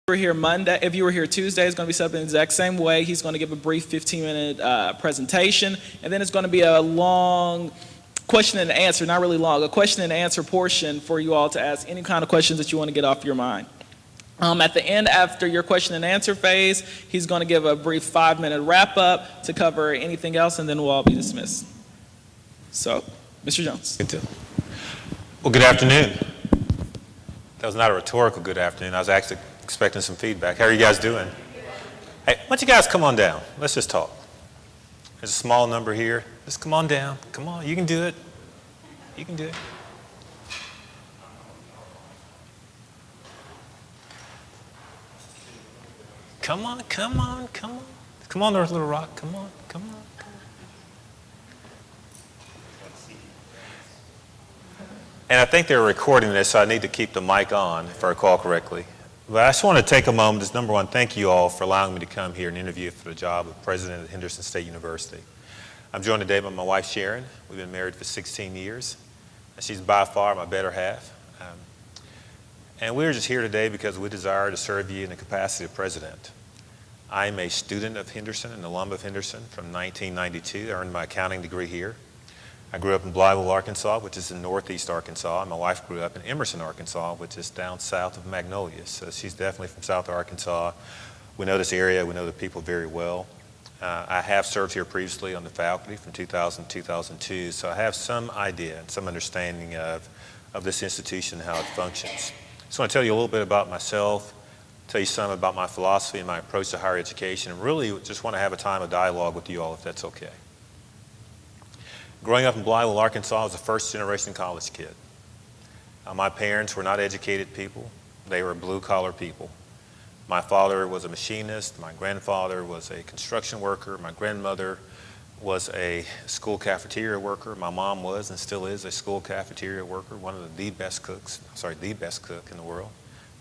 were here Monday, if you were here Tuesday, it's going to be set up in the exact same way. He's going to give a brief 15-minute presentation, and then it's going to be a long question and answer, not really long, a question and answer portion for you all to ask any kind of questions that you want to get off your mind. At the end, after your question and answer phase, he's going to give a brief 5-minute wrap up to cover anything else, and then we'll all be dismissed. So, Mr. Jones. Well, good afternoon. That was not a rhetorical good afternoon. I was actually expecting some feedback. How are you guys doing? Hey, why don't you guys come on down? Let's just talk. There's a small number here. Just come on down. Come on, you can do it. You can do it. Come on, come on, come on. Come on, North Little Rock. Come on, come on, come on. And I think they're recording this, so I need to keep the mic on, if I recall correctly. But I just want to take a moment, just number one, thank you all for allowing me to come here and interview for the job of president at Henderson State University. I'm joined today by my wife, Sharon. We've been married for 16 years. And she's by far my better half. And we're just here today because we desire to serve you in the capacity of president. I'm a student of Henderson, an alum of Henderson from 1992. I earned my accounting degree here. I grew up in Blytheville, Arkansas, which is in northeast Arkansas. And my wife grew up in Emerson, Arkansas, which is down south of Magnolia. So she's definitely from South Arkansas. We know this area. We know the people very well. I have served here previously on the faculty from 2000 to 2002. So I have some idea and some understanding of this institution and how it functions. I just want to tell you a little bit about myself, tell you some about my philosophy and my approach to higher education, and really just want to have a time of dialogue with you all, if that's okay. Growing up in Blytheville, Arkansas, I was a first-generation college kid. My parents were not educated people. They were blue-collar people. My father was a machinist. My grandfather was a construction worker. My grandmother was a school cafeteria worker. My mom was and still is a school cafeteria worker, one of the best cooks, the best cook in the world,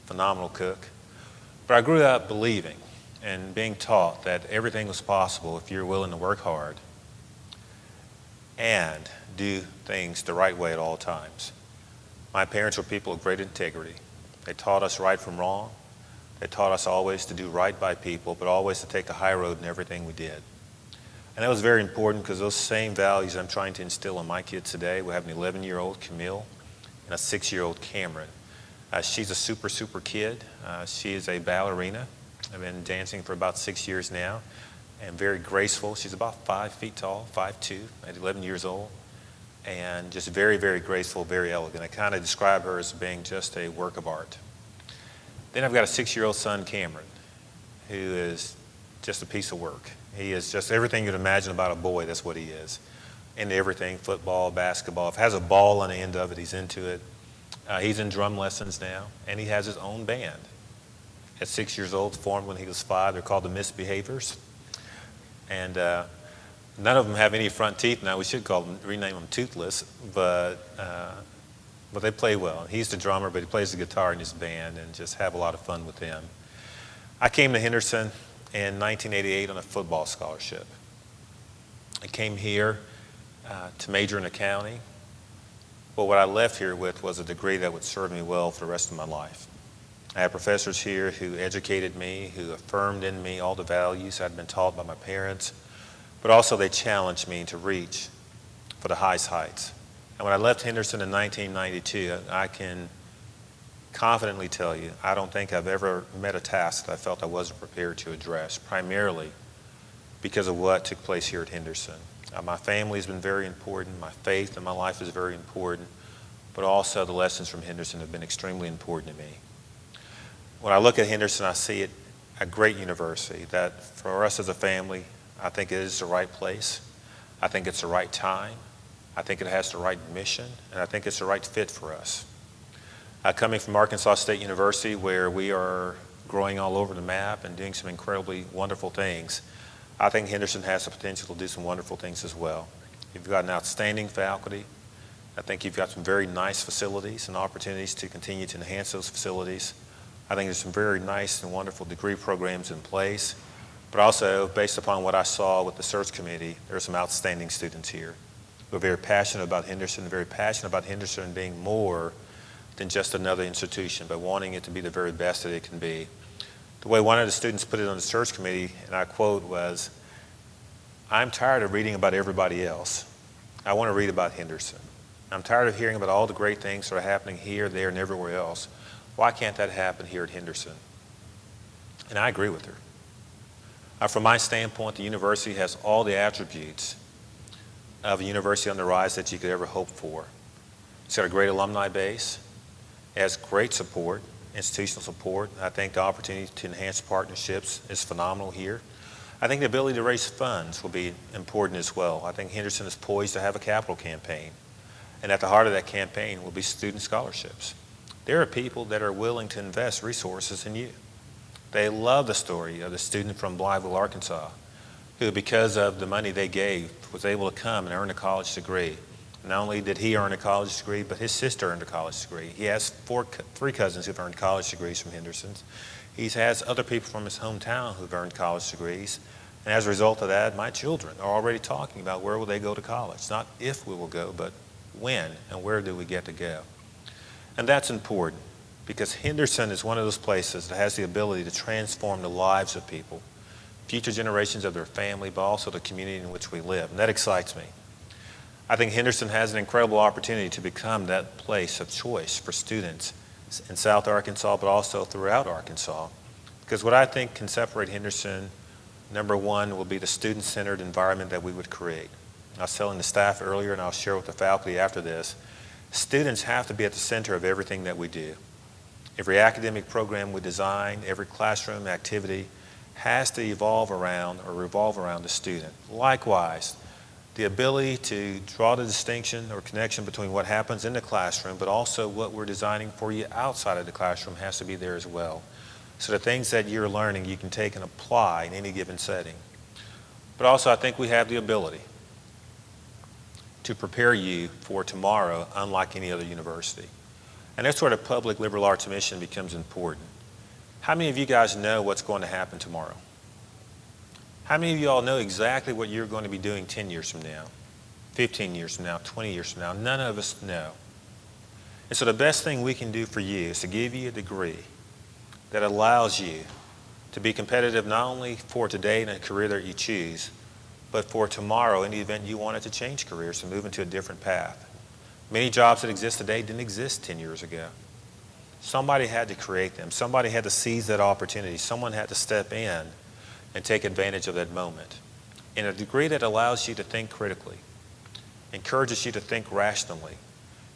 phenomenal cook. But I grew up believing and being taught that everything was possible if you're willing to work hard and do things the right way at all times. My parents were people of great integrity. They taught us right from wrong. They taught us always to do right by people, but always to take a high road in everything we did. And that was very important because those same values I'm trying to instill in my kids today. We have an 11-year-old Camille and a 6-year-old Cameron. She's a super kid. She is a ballerina. I've been dancing for about 6 years now. And very graceful. She's about 5 feet tall, 5'2", at 11 years old. And just very graceful, very elegant. I kind of describe her as being just a work of art. Then I've got a 6-year-old son, Cameron, who is just a piece of work. He is just everything you'd imagine about a boy, that's what he is. Into everything, football, basketball. If he has a ball on the end of it, he's into it. He's in drum lessons now, and he has his own band. At 6 years old, formed when he was 5. They're called the Misbehaviors. And none of them have any front teeth now. We should rename them Toothless, but they play well. He's the drummer, but he plays the guitar in his band, and just have a lot of fun with them. I came to Henderson in 1988 on a football scholarship. I came here to major in accounting, but what I left here with was a degree that would serve me well for the rest of my life. I had professors here who educated me, who affirmed in me all the values I'd been taught by my parents, but also they challenged me to reach for the highest heights. And when I left Henderson in 1992, I can confidently tell you, I don't think I've ever met a task that I felt I wasn't prepared to address, primarily because of what took place here at Henderson. My family has been very important, my faith in my life is very important, but also the lessons from Henderson have been extremely important to me. When I look at Henderson, I see it a great university that for us as a family, I think it is the right place. I think it's the right time. I think it has the right mission, and I think it's the right fit for us. Coming from Arkansas State University, where we are growing all over the map and doing some incredibly wonderful things, I think Henderson has the potential to do some wonderful things as well. You've got an outstanding faculty. I think you've got some very nice facilities and opportunities to continue to enhance those facilities. I think there's some very nice and wonderful degree programs in place, but also based upon what I saw with the search committee, there are some outstanding students here who are very passionate about Henderson being more than just another institution, but wanting it to be the very best that it can be. The way one of the students put it on the search committee, and I quote, was, "I'm tired of reading about everybody else. I want to read about Henderson. I'm tired of hearing about all the great things that are happening here, there, and everywhere else. Why can't that happen here at Henderson?" And I agree with her. From my standpoint, the university has all the attributes of a university on the rise that you could ever hope for. It's got a great alumni base. It has great support, institutional support. I think the opportunity to enhance partnerships is phenomenal here. I think the ability to raise funds will be important as well. I think Henderson is poised to have a capital campaign. And at the heart of that campaign will be student scholarships. There are people that are willing to invest resources in you. They love the story of the student from Blytheville, Arkansas, who, because of the money they gave, was able to come and earn a college degree. Not only did he earn a college degree, but his sister earned a college degree. He has three cousins who've earned college degrees from Henderson's. He has other people from his hometown who've earned college degrees. And as a result of that, my children are already talking about where will they go to college. Not if we will go, but when and where do we get to go. And that's important because Henderson is one of those places that has the ability to transform the lives of people, future generations of their family, but also the community in which we live. And that excites me. I think Henderson has an incredible opportunity to become that place of choice for students in South Arkansas, but also throughout Arkansas. Because what I think can separate Henderson, number one, will be the student-centered environment that we would create. I was telling the staff earlier, and I'll share with the faculty after this, students have to be at the center of everything that we do. Every academic program we design, every classroom activity has to evolve around or revolve around the student. Likewise, the ability to draw the distinction or connection between what happens in the classroom, but also what we're designing for you outside of the classroom has to be there as well. So the things that you're learning you can take and apply in any given setting. But also I think we have the ability to prepare you for tomorrow unlike any other university. And that's where the public liberal arts mission becomes important. How many of you guys know what's going to happen tomorrow? How many of you all know exactly what you're going to be doing 10 years from now, 15 years from now, 20 years from now? None of us know. And so the best thing we can do for you is to give you a degree that allows you to be competitive not only for today and a career that you choose, but for tomorrow in the event you wanted to change careers and move into a different path. Many jobs that exist today didn't exist 10 years ago. Somebody had to create them. Somebody had to seize that opportunity. Someone had to step in and take advantage of that moment. In a degree that allows you to think critically, encourages you to think rationally,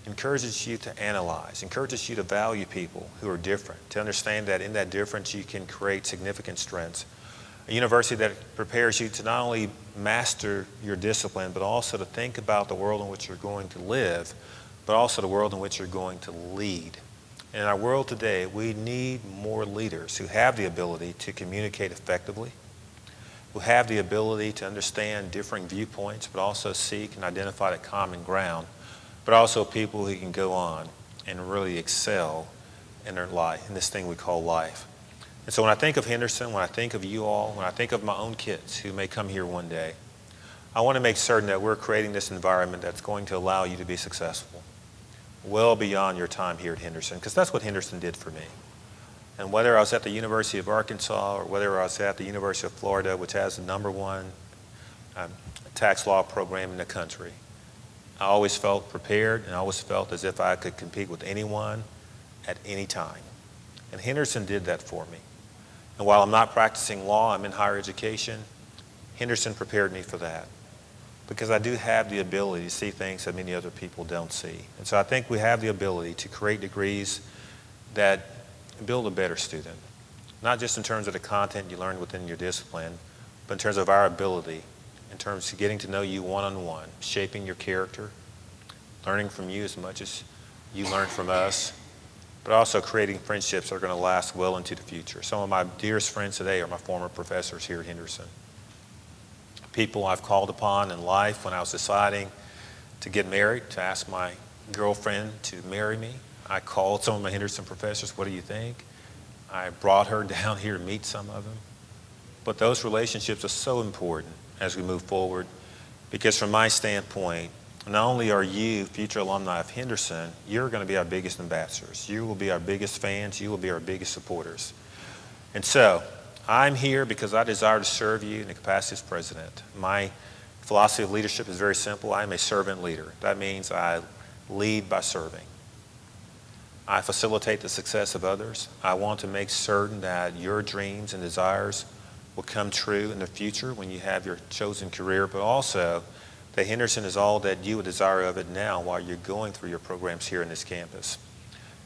encourages you to analyze, encourages you to value people who are different, to understand that in that difference you can create significant strengths. A university that prepares you to not only master your discipline, but also to think about the world in which you're going to live, but also the world in which you're going to lead. In our world today, we need more leaders who have the ability to communicate effectively, who have the ability to understand differing viewpoints, but also seek and identify that common ground, but also people who can go on and really excel in their life, in this thing we call life. And so when I think of Henderson, when I think of you all, when I think of my own kids who may come here one day, I want to make certain that we're creating this environment that's going to allow you to be successful well beyond your time here at Henderson, because that's what Henderson did for me. And whether I was at the University of Arkansas or whether I was at the University of Florida, which has the #1 tax law program in the country, I always felt prepared and I always felt as if I could compete with anyone at any time. And Henderson did that for me. And while I'm not practicing law, I'm in higher education, Henderson prepared me for that, because I do have the ability to see things that many other people don't see. And so I think we have the ability to create degrees that build a better student, not just in terms of the content you learn within your discipline, but in terms of our ability, in terms of getting to know you one-on-one, shaping your character, learning from you as much as you learn from us, but also creating friendships that are going to last well into the future. Some of my dearest friends today are my former professors here at Henderson. People I've called upon in life when I was deciding to get married, to ask my girlfriend to marry me. I called some of my Henderson professors, what do you think? I brought her down here to meet some of them. But those relationships are so important as we move forward, because from my standpoint, not only are you future alumni of Henderson, you're going to be our biggest ambassadors. You will be our biggest fans. You will be our biggest supporters. And so, I'm here because I desire to serve you in the capacity as president. My philosophy of leadership is very simple. I am a servant leader. That means I lead by serving. I facilitate the success of others. I want to make certain that your dreams and desires will come true in the future when you have your chosen career, but also that Henderson is all that you would desire of it now while you're going through your programs here in this campus.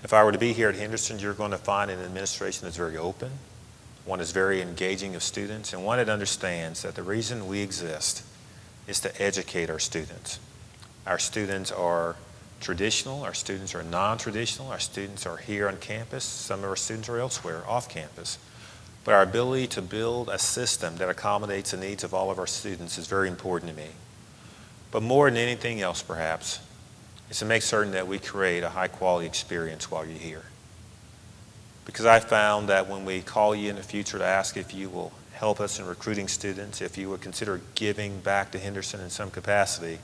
If I were to be here at Henderson, you're going to find an administration that's very open, one that's very engaging of students, and one that understands that the reason we exist is to educate our students. Our students are traditional, our students are non-traditional, our students are here on campus, some of our students are elsewhere, off campus. But our ability to build a system that accommodates the needs of all of our students is very important to me. But more than anything else, perhaps, is to make certain that we create a high-quality experience while you're here. Because I found that when we call you in the future to ask if you will help us in recruiting students, if you would consider giving back to Henderson in some capacity,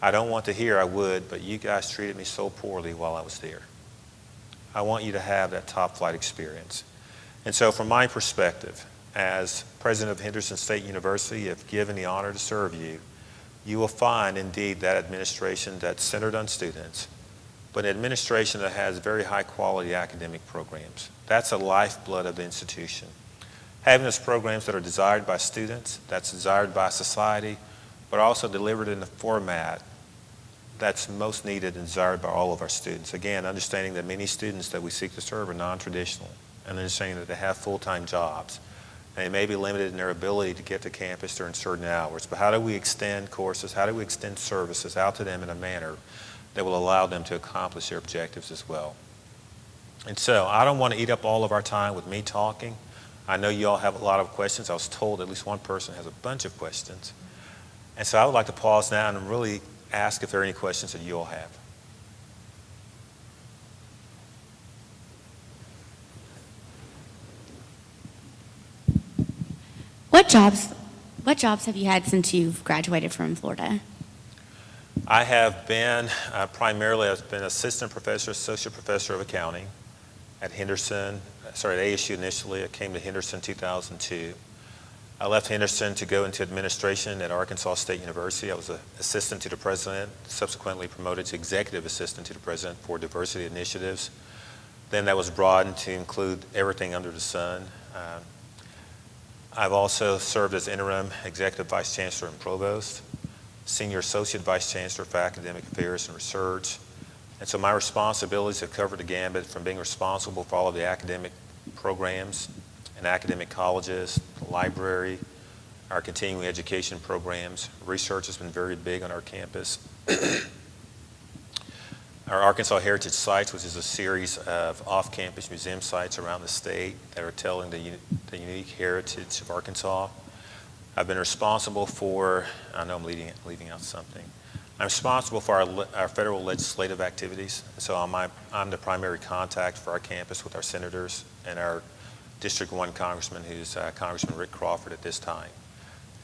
I don't want to hear I would, but you guys treated me so poorly while I was there. I want you to have that top-flight experience. And so from my perspective, as president of Henderson State University, if given the honor to serve you, you will find indeed that administration that's centered on students, but an administration that has very high-quality academic programs. That's the lifeblood of the institution. Having those programs that are desired by students, that's desired by society, but also delivered in the format that's most needed and desired by all of our students. Again, understanding that many students that we seek to serve are non-traditional, and understanding that they have full-time jobs. And they may be limited in their ability to get to campus during certain hours, but how do we extend courses, how do we extend services out to them in a manner that will allow them to accomplish their objectives as well? And so I don't want to eat up all of our time with me talking. I know you all have a lot of questions. I was told at least one person has a bunch of questions. And so I would like to pause now and really ask if there are any questions that you all have. What jobs have you had since you've graduated from Florida? I have been primarily, I've been assistant professor, associate professor of accounting at Henderson, at ASU initially. I came to Henderson in 2002. I left Henderson to go into administration at Arkansas State University. I was an assistant to the president, subsequently promoted to executive assistant to the president for diversity initiatives. Then that was broadened to include everything under the sun. I've also served as interim executive vice chancellor and provost, senior associate vice chancellor for academic affairs and research. And so my responsibilities have covered the gambit from being responsible for all of the academic programs and academic colleges, the library, our continuing education programs. Research has been very big on our campus. Our Arkansas Heritage Sites, which is a series of off-campus museum sites around the state that are telling the unique heritage of Arkansas. I've been responsible for, I know I'm leaving out something. I'm responsible for our federal legislative activities. So I'm the primary contact for our campus with our senators and our District 1 Congressman, who's Congressman Rick Crawford at this time.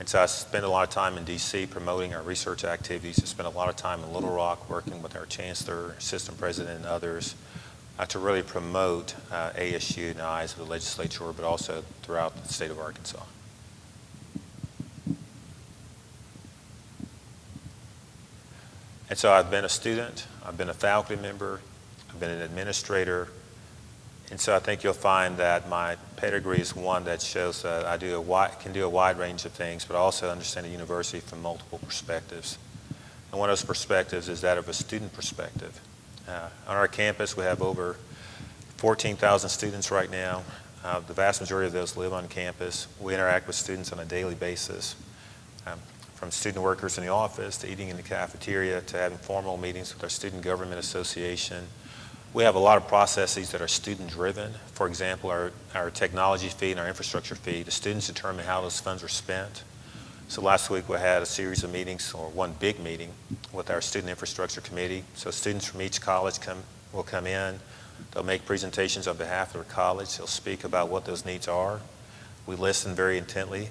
And so I spend a lot of time in D.C. promoting our research activities. I spent a lot of time in Little Rock working with our chancellor, assistant president, and others to really promote ASU in the eyes of the legislature, but also throughout the state of Arkansas. And so I've been a student, I've been a faculty member, I've been an administrator, and so I think you'll find that my pedigree is one that shows that I can do a wide range of things, but also understand the university from multiple perspectives. And one of those perspectives is that of a student perspective. On our campus, we have over 14,000 students right now. The vast majority of those live on campus. We interact with students on a daily basis, from student workers in the office to eating in the cafeteria to having formal meetings with our Student Government Association. We have a lot of processes that are student-driven. For example, our technology fee and our infrastructure fee, the students determine how those funds are spent. So last week we had a series of meetings, or one big meeting, with our Student Infrastructure Committee. So students from each college will come in. They'll make presentations on behalf of their college. They'll speak about what those needs are. We listen very intently.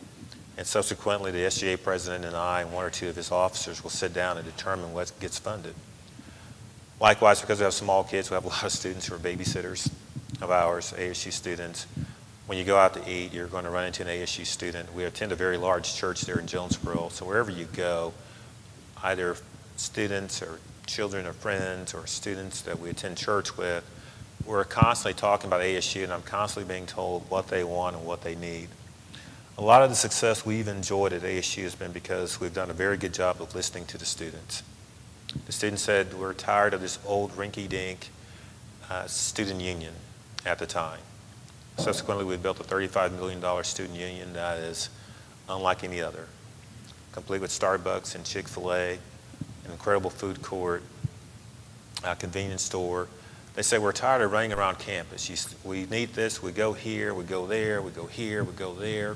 And subsequently, the SGA president and I and one or two of his officers will sit down and determine what gets funded. Likewise, because we have small kids, we have a lot of students who are babysitters of ours, ASU students. When you go out to eat, you're going to run into an ASU student. We attend a very large church there in Jonesboro, so wherever you go, either students or children or friends or students that we attend church with, we're constantly talking about ASU, and I'm constantly being told what they want and what they need. A lot of the success we've enjoyed at ASU has been because we've done a very good job of listening to the students. The students said we're tired of this old rinky-dink student union at the time. Subsequently, we built a $35 million student union that is unlike any other, complete with Starbucks and Chick-fil-A, an incredible food court, a convenience store. They say we're tired of running around campus. We need this, we go here, we go there, we go here, we go there.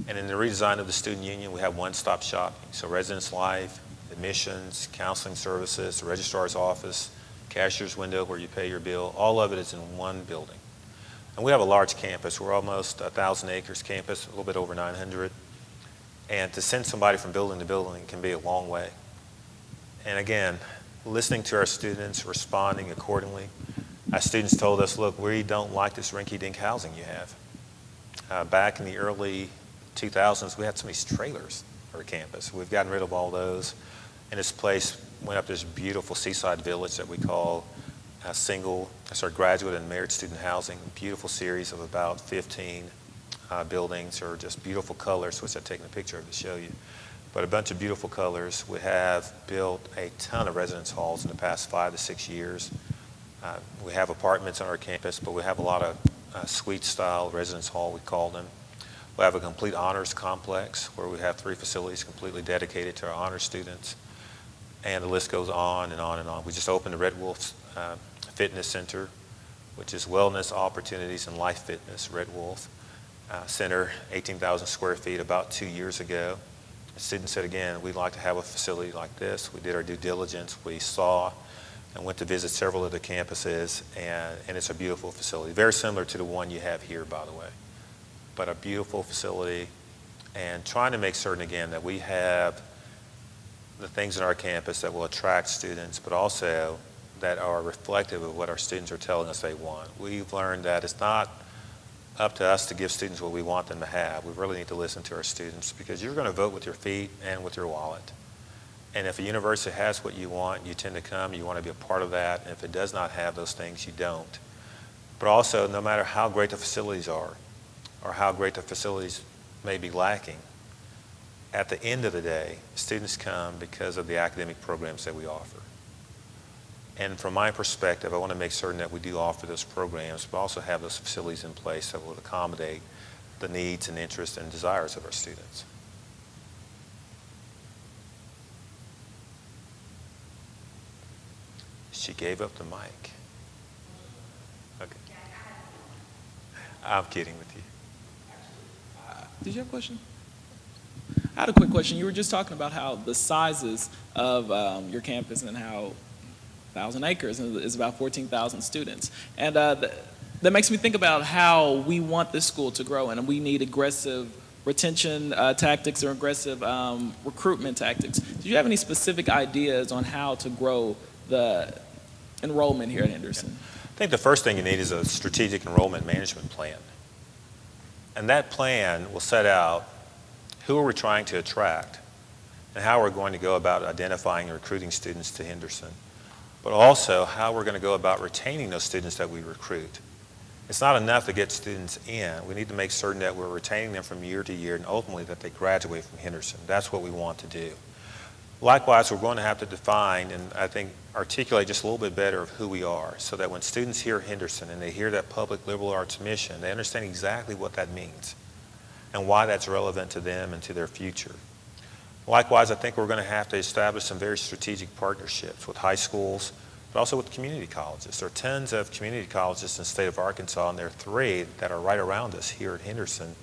And in the redesign of the student union, we have one-stop shopping. So residence life, admissions, counseling services, the registrar's office, cashier's window where you pay your bill, all of it is in one building. And we have a large campus. We're almost 1,000 acres campus, a little bit over 900. And to send somebody from building to building can be a long way. And again, listening to our students, responding accordingly. Our students told us, look, we don't like this rinky-dink housing you have. Back in the early 2000s, we had some of these trailers on our campus. We've gotten rid of all those. And this place went up this beautiful seaside village that we call graduate and merit student housing, beautiful series of about 15 buildings, or just beautiful colors, which I've taken a picture of to show you. But a bunch of beautiful colors. We have built a ton of residence halls in the past 5 to 6 years. We have apartments on our campus, but we have a lot of suite-style residence hall, we call them. We have a complete honors complex where we have 3 facilities completely dedicated to our honors students. And the list goes on and on and on. We just opened the Red Wolf Fitness Center, which is wellness opportunities and life fitness, Red Wolf Center, 18,000 square feet, about 2 years ago. The students said, again, we'd like to have a facility like this. We did our due diligence. We saw and went to visit several of the campuses, and it's a beautiful facility. Very similar to the one you have here, by the way. But a beautiful facility, and trying to make certain, again, that we have the things in our campus that will attract students, but also that are reflective of what our students are telling us they want. We've learned that it's not up to us to give students what we want them to have. We really need to listen to our students, because you're going to vote with your feet and with your wallet. And if a university has what you want, you tend to come, you want to be a part of that. And if it does not have those things, you don't. But also, no matter how great the facilities are, or how great the facilities may be lacking, at the end of the day, students come because of the academic programs that we offer. And from my perspective, I want to make certain that we do offer those programs, but also have those facilities in place that will accommodate the needs and interests and desires of our students. She gave up the mic. Okay. I'm kidding with you. Did you have a question? I had a quick question. You were just talking about how the sizes of your campus and how 1,000 acres is about 14,000 students. And that makes me think about how we want this school to grow, and we need aggressive retention tactics or aggressive recruitment tactics. Do you have any specific ideas on how to grow the enrollment here at Henderson? I think the first thing you need is a strategic enrollment management plan. And that plan will set out who are we trying to attract and how we're going to go about identifying and recruiting students to Henderson, but also how we're going to go about retaining those students that we recruit. It's not enough to get students in. We need to make certain that we're retaining them from year to year and ultimately that they graduate from Henderson. That's what we want to do. Likewise, we're going to have to define and I think articulate just a little bit better of who we are so that when students hear Henderson and they hear that public liberal arts mission, they understand exactly what that means and why that's relevant to them and to their future. Likewise, I think we're going to have to establish some very strategic partnerships with high schools, but also with community colleges. There are tons of community colleges in the state of Arkansas, and there are 3 that are right around us here at Henderson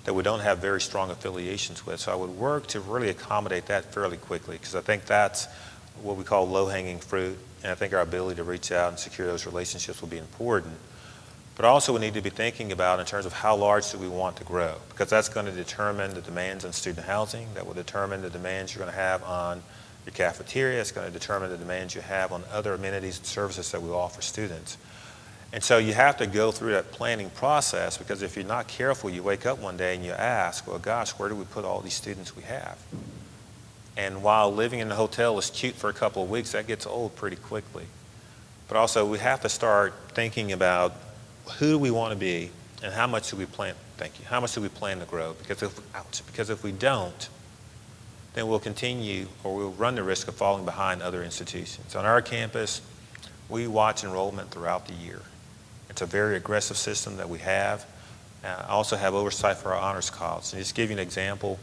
that we don't have very strong affiliations with. So I would work to really accommodate that fairly quickly, because I think that's what we call low-hanging fruit, and I think our ability to reach out and secure those relationships will be important. But also we need to be thinking about in terms of how large do we want to grow, because that's going to determine the demands on student housing, that will determine the demands you're going to have on your cafeteria, it's going to determine the demands you have on other amenities and services that we offer students. And so you have to go through that planning process, because if you're not careful, you wake up one day and you ask, well, gosh, where do we put all these students we have? And while living in a hotel is cute for a couple of weeks, that gets old pretty quickly. But also we have to start thinking about who do we want to be and how much do we plan, how much do we plan to grow? Because if we don't, then we'll continue, or we'll run the risk of falling behind other institutions. On our campus, we watch enrollment throughout the year. It's a very aggressive system that we have. I also have oversight for our honors college. And just to give you an example,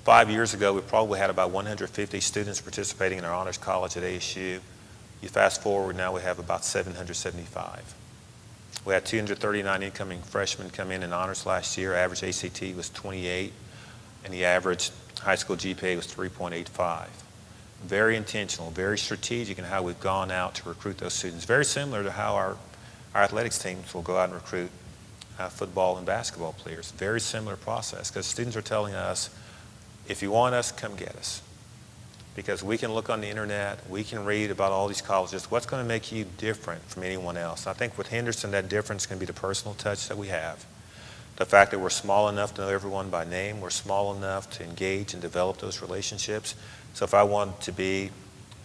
5 years ago, we probably had about 150 students participating in our honors college at ASU. You fast forward, now we have about 775. We had 239 incoming freshmen come in honors last year. Average ACT was 28, and the average high school GPA was 3.85. Very intentional, very strategic in how we've gone out to recruit those students. Very similar to how our athletics teams will go out and recruit football and basketball players. Very similar process, because students are telling us, if you want us, come get us. Because we can look on the internet, we can read about all these colleges. What's going to make you different from anyone else? I think with Henderson, that difference can be the personal touch that we have. The fact that we're small enough to know everyone by name, we're small enough to engage and develop those relationships. So if I want to be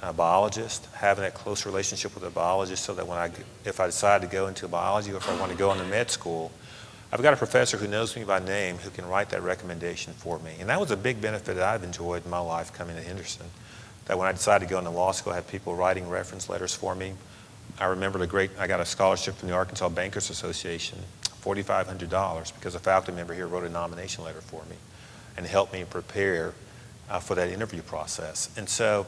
a biologist, having that close relationship with a biologist, so that if I decide to go into biology, or if I want to go into med school, I've got a professor who knows me by name who can write that recommendation for me. And that was a big benefit that I've enjoyed in my life coming to Henderson, that when I decided to go into law school, I had people writing reference letters for me. I remember I got a scholarship from the Arkansas Bankers Association, $4,500, because a faculty member here wrote a nomination letter for me and helped me prepare for that interview process. And so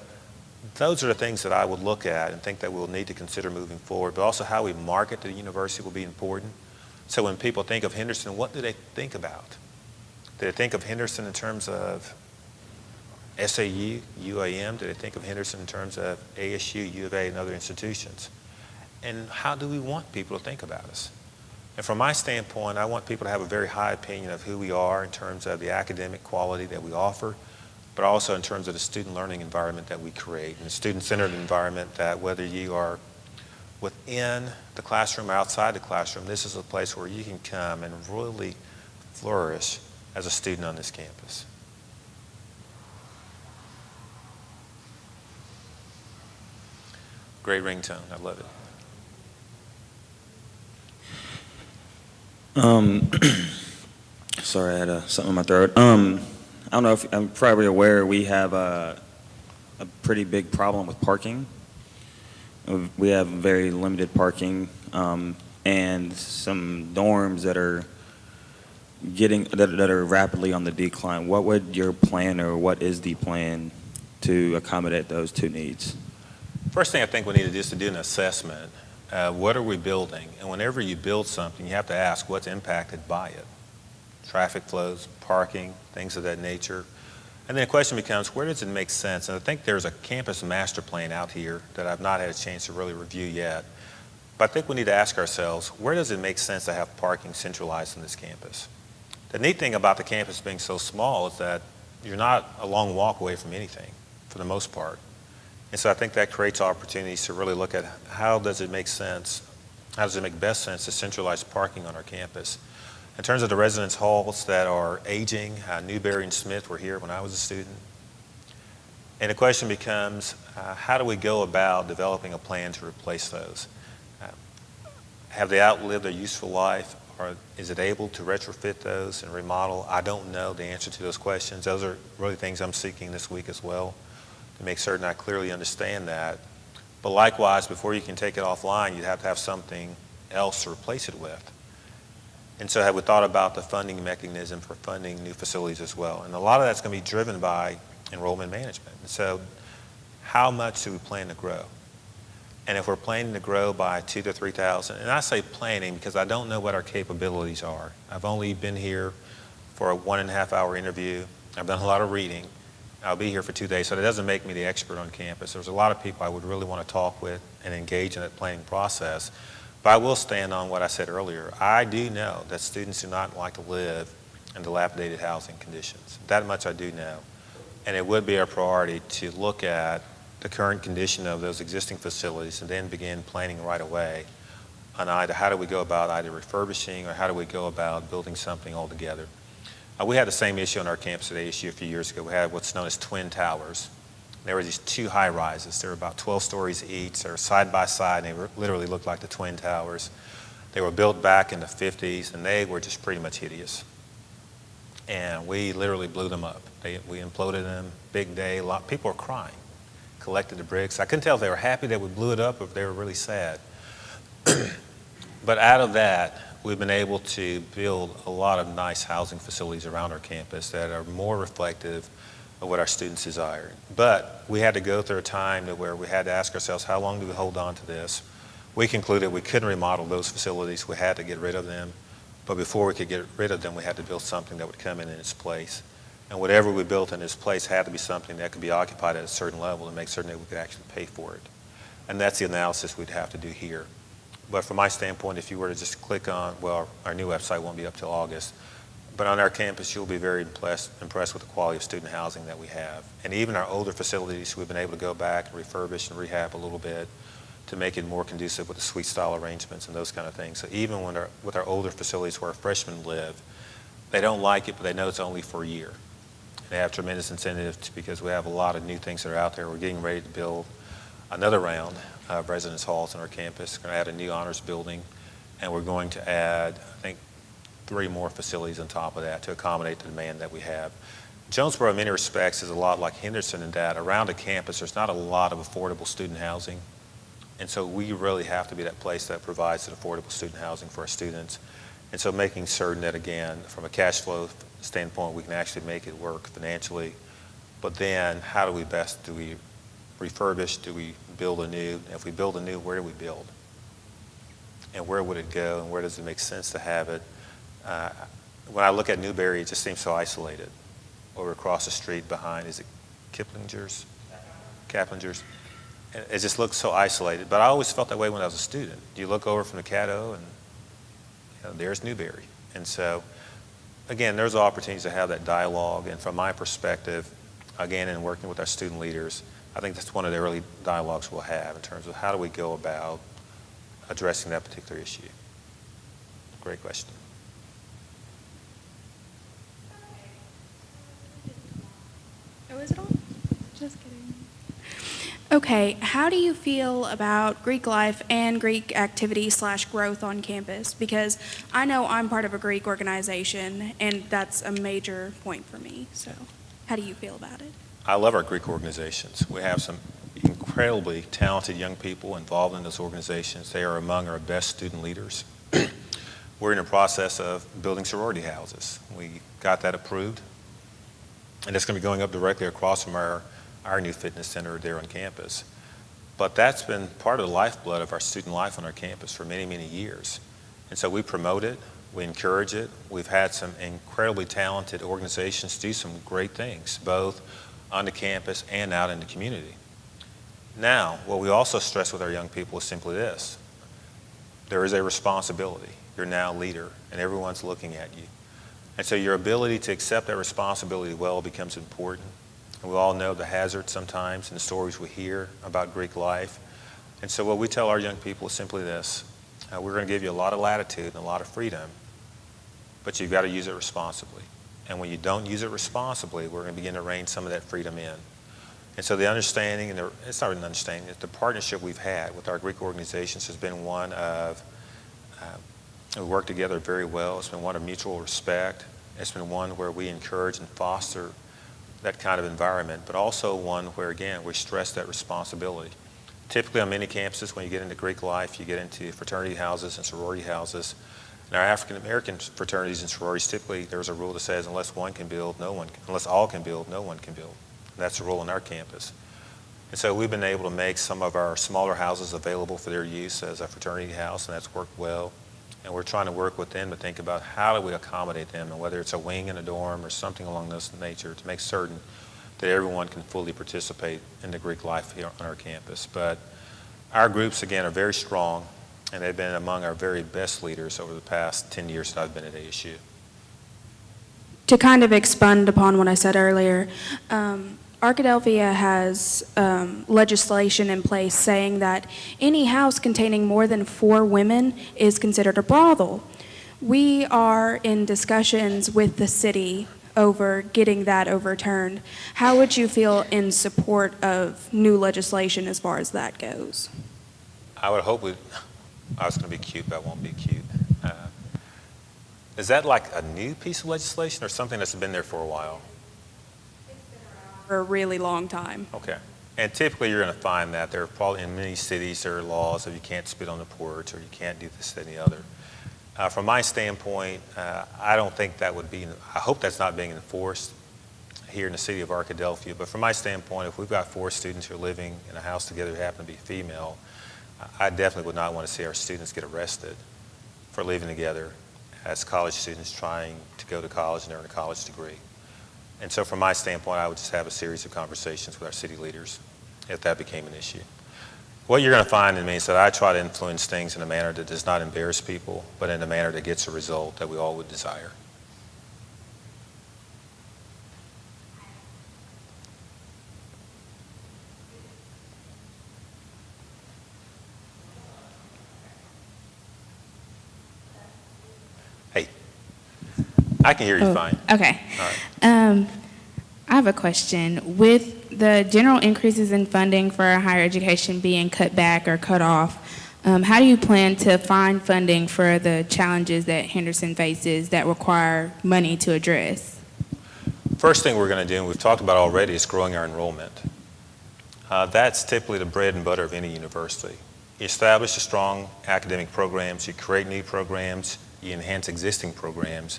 those are the things that I would look at and think that we'll need to consider moving forward, but also how we market the university will be important. So when people think of Henderson, what do they think about? Do they think of Henderson in terms of SAU, UAM? Do they think of Henderson in terms of ASU, U of A, and other institutions? And how do we want people to think about us? And from my standpoint, I want people to have a very high opinion of who we are in terms of the academic quality that we offer, but also in terms of the student learning environment that we create, and the student-centered environment that, whether you are within the classroom or outside the classroom, this is a place where you can come and really flourish as a student on this campus. Great ringtone, I love it. Sorry, I had something in my throat. I don't know if I'm probably aware we have a pretty big problem with parking. We have very limited parking and some dorms that are that are rapidly on the decline. What would your plan, or what is the plan to accommodate those two needs? First thing I think we need to do is to do an assessment. What are we building? And whenever you build something, you have to ask what's impacted by it. Traffic flows, parking, things of that nature. And then the question becomes, where does it make sense? And I think there's a campus master plan out here that I've not had a chance to really review yet. But I think we need to ask ourselves, where does it make sense to have parking centralized on this campus? The neat thing about the campus being so small is that you're not a long walk away from anything, for the most part. And so I think that creates opportunities to really look at how does it make sense, how does it make best sense to centralize parking on our campus. In terms of the residence halls that are aging, Newberry and Smith were here when I was a student. And the question becomes, how do we go about developing a plan to replace those? Have they outlived their useful life, or is it able to retrofit those and remodel? I don't know the answer to those questions. Those are really things I'm seeking this week as well, to make certain I clearly understand that. But likewise, before you can take it offline, you'd have to have something else to replace it with. And so have we thought about the funding mechanism for funding new facilities as well? And a lot of that's going to be driven by enrollment management. And so how much do we plan to grow? And if we're planning to grow by 2,000 to 3,000, and I say planning because I don't know what our capabilities are. I've only been here for a 1.5 hour interview. I've done a lot of reading. I'll be here for 2 days, so that doesn't make me the expert on campus. There's a lot of people I would really want to talk with and engage in that planning process. But I will stand on what I said earlier. I do know that students do not like to live in dilapidated housing conditions. That much I do know. And it would be our priority to look at the current condition of those existing facilities and then begin planning right away on either how do we go about either refurbishing or how do we go about building something altogether. We had the same issue on our campus at ASU a few years ago. We had what's known as twin towers. There were these two high rises. They were about 12 stories each. They were side by side, and they literally looked like the twin towers. They were built back in the 50s, and they were just pretty much hideous. And we literally blew them up. We imploded them, big day. People were crying, collected the bricks. I couldn't tell if they were happy that we blew it up or if they were really sad. But out of that, we've been able to build a lot of nice housing facilities around our campus that are more reflective of what our students desire. But we had to go through a time where we had to ask ourselves, how long do we hold on to this? We concluded we couldn't remodel those facilities. We had to get rid of them. But before we could get rid of them, we had to build something that would come in its place. And whatever we built in its place had to be something that could be occupied at a certain level to make certain that we could actually pay for it. And that's the analysis we'd have to do here. But from my standpoint, if you were to just click on, well, our new website won't be up till August, but on our campus, you'll be very impressed with the quality of student housing that we have. And even our older facilities, we've been able to go back and refurbish and rehab a little bit to make it more conducive with the suite style arrangements and those kind of things. So even when with our older facilities where our freshmen live, they don't like it, but they know it's only for a year. They have tremendous incentives because we have a lot of new things that are out there. We're getting ready to build another round of residence halls on our campus. We're going to add a new honors building, and we're going to add, I think, 3 more facilities on top of that to accommodate the demand that we have. Jonesboro, in many respects, is a lot like Henderson in that around the campus, there's not a lot of affordable student housing. And so we really have to be that place that provides that affordable student housing for our students. And so making certain that, again, from a cash flow standpoint, we can actually make it work financially. But then how do we refurbish? Do we build anew? And if we build anew, where do we build? And where would it go? And where does it make sense to have it? When I look at Newberry, it just seems so isolated. Over across the street behind, is it Kaplinger's? It just looks so isolated. But I always felt that way when I was a student. You look over from the Caddo and there's Newberry. And so, again, there's opportunities to have that dialogue. And from my perspective, again, in working with our student leaders, I think that's one of the early dialogues we'll have in terms of how do we go about addressing that particular issue. Great question. Oh, is it on? Just kidding. Okay, how do you feel about Greek life and Greek activity / growth on campus? Because I know I'm part of a Greek organization, and that's a major point for me. So how do you feel about it? I love our Greek organizations. We have some incredibly talented young people involved in those organizations. They are among our best student leaders. We're in the process of building sorority houses. We got that approved. And it's going to be going up directly across from our new fitness center there on campus. But that's been part of the lifeblood of our student life on our campus for many, many years. And so we promote it, we encourage it. We've had some incredibly talented organizations do some great things, both on the campus and out in the community. Now, what we also stress with our young people is simply this. There is a responsibility. You're now a leader, and everyone's looking at you. And so your ability to accept that responsibility well becomes important. And we all know the hazards sometimes and the stories we hear about Greek life. And so what we tell our young people is simply this. We're going to give you a lot of latitude and a lot of freedom, but you've got to use it responsibly. And when you don't use it responsibly, we're going to begin to rein some of that freedom in. And so the understanding, and it's not an understanding, the partnership we've had with our Greek organizations has been one of we work together very well. It's been one of mutual respect. It's been one where we encourage and foster that kind of environment, but also one where, again, we stress that responsibility. Typically on many campuses, when you get into Greek life, you get into fraternity houses and sorority houses. In our African American fraternities and sororities, typically there's a rule that says unless one can build, unless all can build, no one can build. And that's the rule on our campus. And so we've been able to make some of our smaller houses available for their use as a fraternity house, and that's worked well. And we're trying to work with them to think about how do we accommodate them, and whether it's a wing in a dorm or something along those nature, to make certain that everyone can fully participate in the Greek life here on our campus. But our groups, again, are very strong, and they've been among our very best leaders over the past 10 years that I've been at ASU. To kind of expand upon what I said earlier, are Arkadelphia has legislation in place saying that any house containing more than 4 women is considered a brothel. We are in discussions with the city over getting that overturned. How would you feel in support of new legislation as far as that goes? I would hope I was going to be cute, but I won't be cute. Is that like a new piece of legislation or something that's been there for a while? For a really long time. Okay. And typically you're going to find that there are probably in many cities there are laws that you can't spit on the porch or you can't do this, that, and the other. From my standpoint, I don't think that would be, I hope that's not being enforced here in the city of Arkadelphia, but from my standpoint, if we've got 4 students who are living in a house together who happen to be female, I definitely would not want to see our students get arrested for living together as college students trying to go to college and earn a college degree. And so from my standpoint, I would just have a series of conversations with our city leaders if that became an issue. What you're going to find in me is that I try to influence things in a manner that does not embarrass people, but in a manner that gets a result that we all would desire. Hey, I can hear you fine. Okay. All right. I have a question. With the general increases in funding for higher education being cut back or cut off, how do you plan to find funding for the challenges that Henderson faces that require money to address? First thing we're going to do, and we've talked about already, is growing our enrollment. That's typically the bread and butter of any university. You establish the strong academic programs, you create new programs, you enhance existing programs,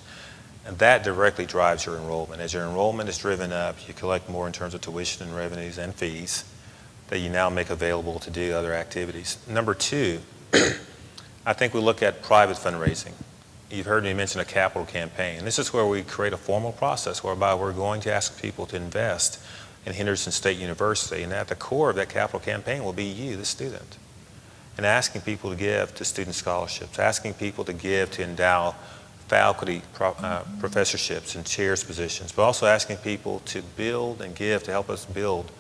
and that directly drives your enrollment. As your enrollment is driven up, you collect more in terms of tuition and revenues and fees that you now make available to do other activities. Number 2, I think we look at private fundraising. You've heard me mention a capital campaign. This is where we create a formal process whereby we're going to ask people to invest in Henderson State University, and at the core of that capital campaign will be you, the student, and asking people to give to student scholarships, asking people to give to endow faculty professorships and chairs positions, but also asking people to build and give to help us build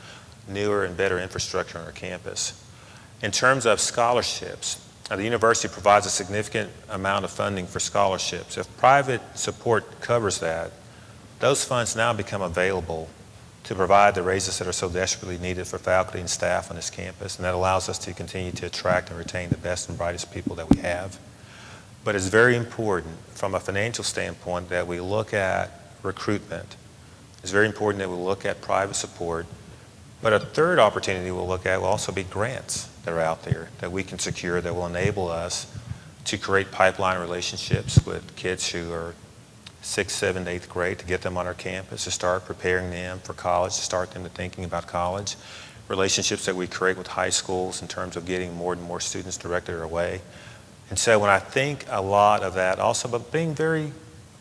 newer and better infrastructure on our campus. In terms of scholarships, the university provides a significant amount of funding for scholarships. If private support covers that, those funds now become available to provide the raises that are so desperately needed for faculty and staff on this campus, and that allows us to continue to attract and retain the best and brightest people that we have. But it's very important from a financial standpoint that we look at recruitment. It's very important that we look at private support. But a third opportunity we'll look at will also be grants that are out there that we can secure that will enable us to create pipeline relationships with kids who are 6th, 7th, 8th grade, to get them on our campus, to start preparing them for college, to start them to thinking about college. Relationships that we create with high schools in terms of getting more and more students directed our way. And so when I think a lot of that, also but being very,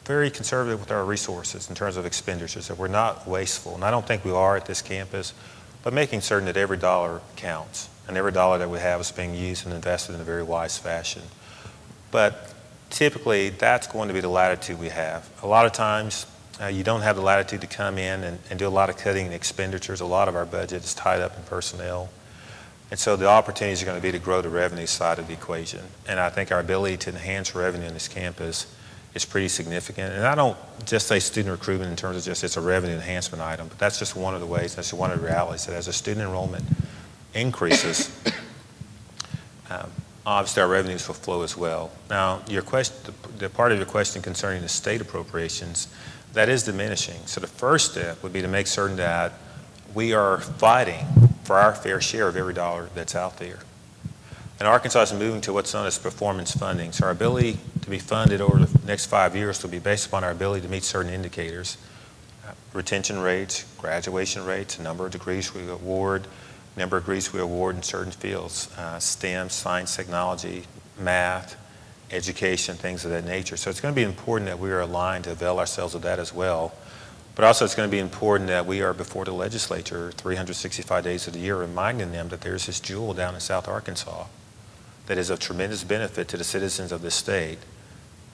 very conservative with our resources in terms of expenditures, that we're not wasteful, and I don't think we are at this campus, but making certain that every dollar counts and every dollar that we have is being used and invested in a very wise fashion. But typically, that's going to be the latitude we have. A lot of times, you don't have the latitude to come in and do a lot of cutting in expenditures. A lot of our budget is tied up in personnel. And so the opportunities are going to be to grow the revenue side of the equation. And I think our ability to enhance revenue on this campus is pretty significant. And I don't just say student recruitment in terms of just it's a revenue enhancement item, but that's just one of the ways, that's one of the realities, that as a student enrollment increases, obviously our revenues will flow as well. Now, your question, the part of your question concerning the state appropriations, that is diminishing. So the first step would be to make certain that we are fighting for our fair share of every dollar that's out there. And Arkansas is moving to what's known as performance funding. So our ability to be funded over the next 5 years will be based upon our ability to meet certain indicators. Retention rates, graduation rates, the number of degrees we award, number of degrees we award in certain fields, STEM, science, technology, math, education, things of that nature. So it's going to be important that we are aligned to avail ourselves of that as well. But also it's going to be important that we are before the legislature 365 days of the year reminding them that there's this jewel down in South Arkansas that is of tremendous benefit to the citizens of this state,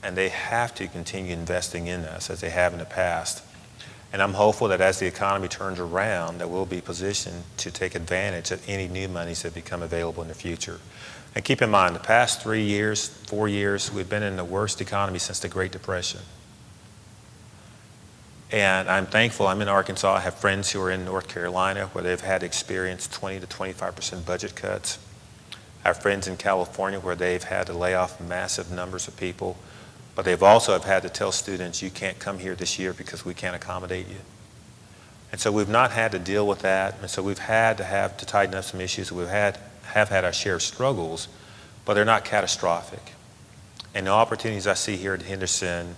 and they have to continue investing in us as they have in the past. And I'm hopeful that as the economy turns around, that we'll be positioned to take advantage of any new monies that become available in the future. And keep in mind, the past 3 years, 4 years, we've been in the worst economy since the Great Depression. And I'm thankful I'm in Arkansas. I have friends who are in North Carolina where they've had experienced 20 to 25% budget cuts. I have friends in California where they've had to lay off massive numbers of people, but they've also have had to tell students, you can't come here this year because we can't accommodate you. And so we've not had to deal with that, and so we've had to tighten up some issues. We've have had our share of struggles, but they're not catastrophic. And the opportunities I see here at Henderson,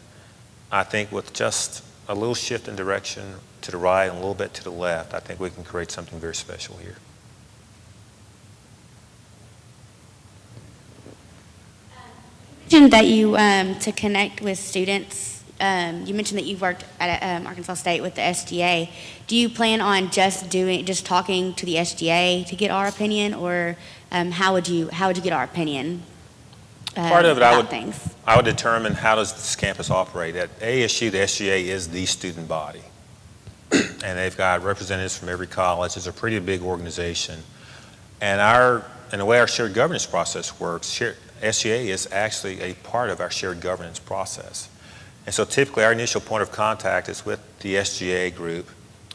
I think with just a little shift in direction to the right and a little bit to the left, I think we can create something very special here. You mentioned that you, to connect with students, you mentioned that you've worked at Arkansas State with the SGA. Do you plan on just talking to the SGA to get our opinion, or how would you get our opinion Part of it, about things? I would determine how does this campus operate. At ASU, the SGA is the student body, and they've got representatives from every college. It's a pretty big organization, and the way our shared governance process works, SGA is actually a part of our shared governance process. And so typically our initial point of contact is with the SGA group,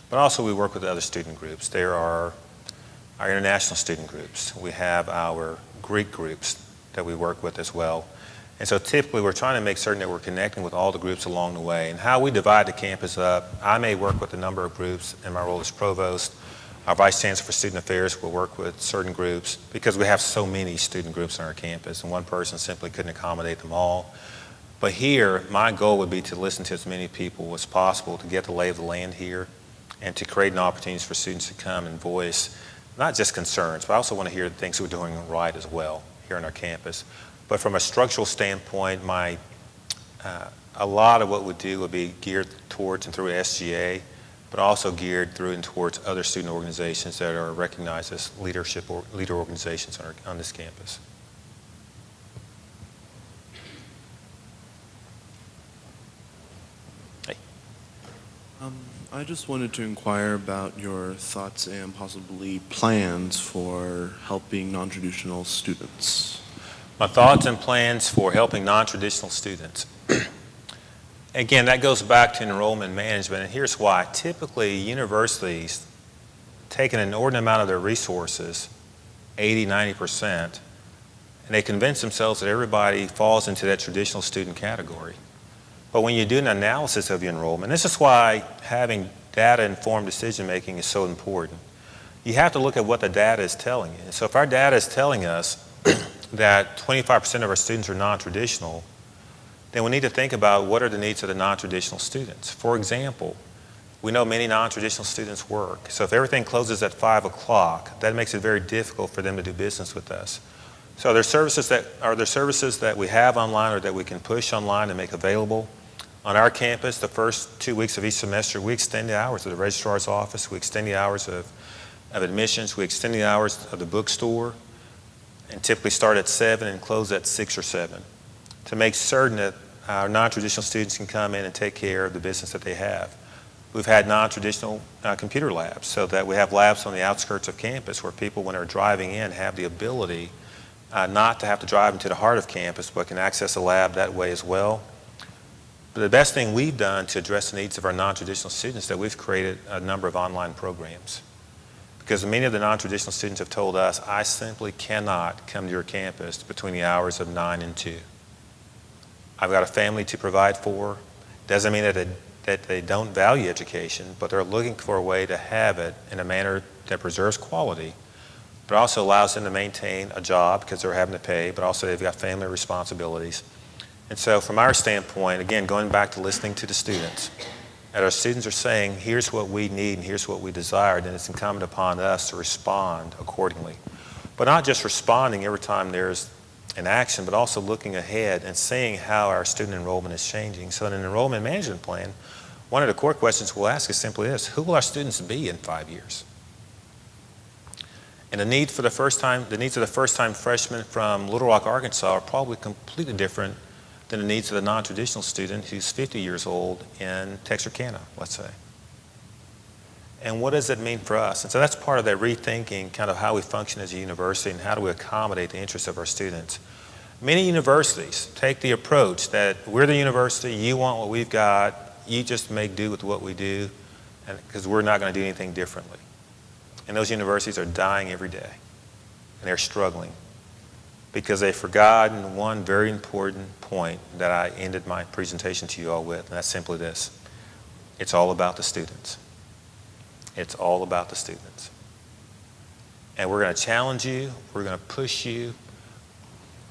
but also we work with other student groups. There are our international student groups. We have our Greek groups that we work with as well. And so typically we're trying to make certain that we're connecting with all the groups along the way. And how we divide the campus up, I may work with a number of groups in my role as provost. Our Vice Chancellor for Student Affairs will work with certain groups because we have so many student groups on our campus, and one person simply couldn't accommodate them all. But here, my goal would be to listen to as many people as possible to get the lay of the land here and to create an opportunities for students to come and voice not just concerns, but I also want to hear the things we're doing right as well here on our campus. But from a structural standpoint, a lot of what we do would be geared towards and through SGA, but also geared through and towards other student organizations that are recognized as leader organizations on this campus. Hey. I just wanted to inquire about your thoughts and possibly plans for helping non-traditional students. My thoughts and plans for helping non-traditional students. Again, that goes back to enrollment management, and here's why. Typically, universities take an inordinate amount of their resources, 80, 90%, and they convince themselves that everybody falls into that traditional student category. But when you do an analysis of your enrollment, this is why having data-informed decision-making is so important. You have to look at what the data is telling you. So if our data is telling us that 25% of our students are non-traditional, then we need to think about what are the needs of the non-traditional students. For example, we know many non-traditional students work. So if everything closes at 5 o'clock, that makes it very difficult for them to do business with us. So are there services that we have online or that we can push online and make available? On our campus, the first 2 weeks of each semester, we extend the hours of the registrar's office, we extend the hours of admissions, we extend the hours of the bookstore, and typically start at 7 and close at 6 or 7. To make certain that our non-traditional students can come in and take care of the business that they have. We've had non-traditional computer labs, so that we have labs on the outskirts of campus where people, when they're driving in, have the ability not to have to drive into the heart of campus, but can access a lab that way as well. But the best thing we've done to address the needs of our non-traditional students is that we've created a number of online programs. Because many of the non-traditional students have told us, I simply cannot come to your campus between the hours of 9 and 2. I've got a family to provide for. Doesn't mean that they don't value education, but they're looking for a way to have it in a manner that preserves quality, but also allows them to maintain a job because they're having to pay, but also they've got family responsibilities. And so from our standpoint, again, going back to listening to the students, and our students are saying, here's what we need and here's what we desire, then it's incumbent upon us to respond accordingly. But not just responding every time there's an action, but also looking ahead and seeing how our student enrollment is changing. So in an enrollment management plan, one of the core questions we'll ask is simply this: who will our students be in 5 years? And the needs of the first-time freshmen from Little Rock, Arkansas are probably completely different than the needs of the non-traditional student who's 50 years old in Texarkana, let's say. And what does it mean for us? And so that's part of that rethinking kind of how we function as a university and how do we accommodate the interests of our students. Many universities take the approach that we're the university, you want what we've got, you just make do with what we do, because we're not going to do anything differently. And those universities are dying every day, and they're struggling because they've forgotten one very important point that I ended my presentation to you all with, and that's simply this. It's all about the students. It's all about the students. And we're going to challenge you, we're going to push you,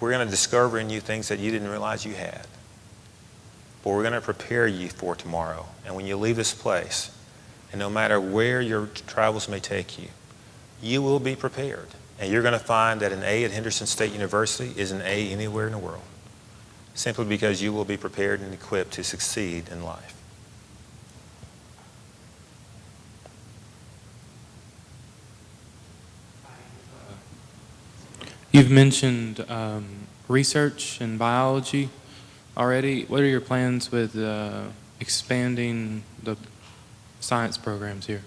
we're going to discover in you things that you didn't realize you had. But we're going to prepare you for tomorrow. And when you leave this place, and no matter where your travels may take you, you will be prepared. And you're going to find that an A at Henderson State University is an A anywhere in the world, simply because you will be prepared and equipped to succeed in life. You've mentioned research and biology already. What are your plans with expanding the science programs here?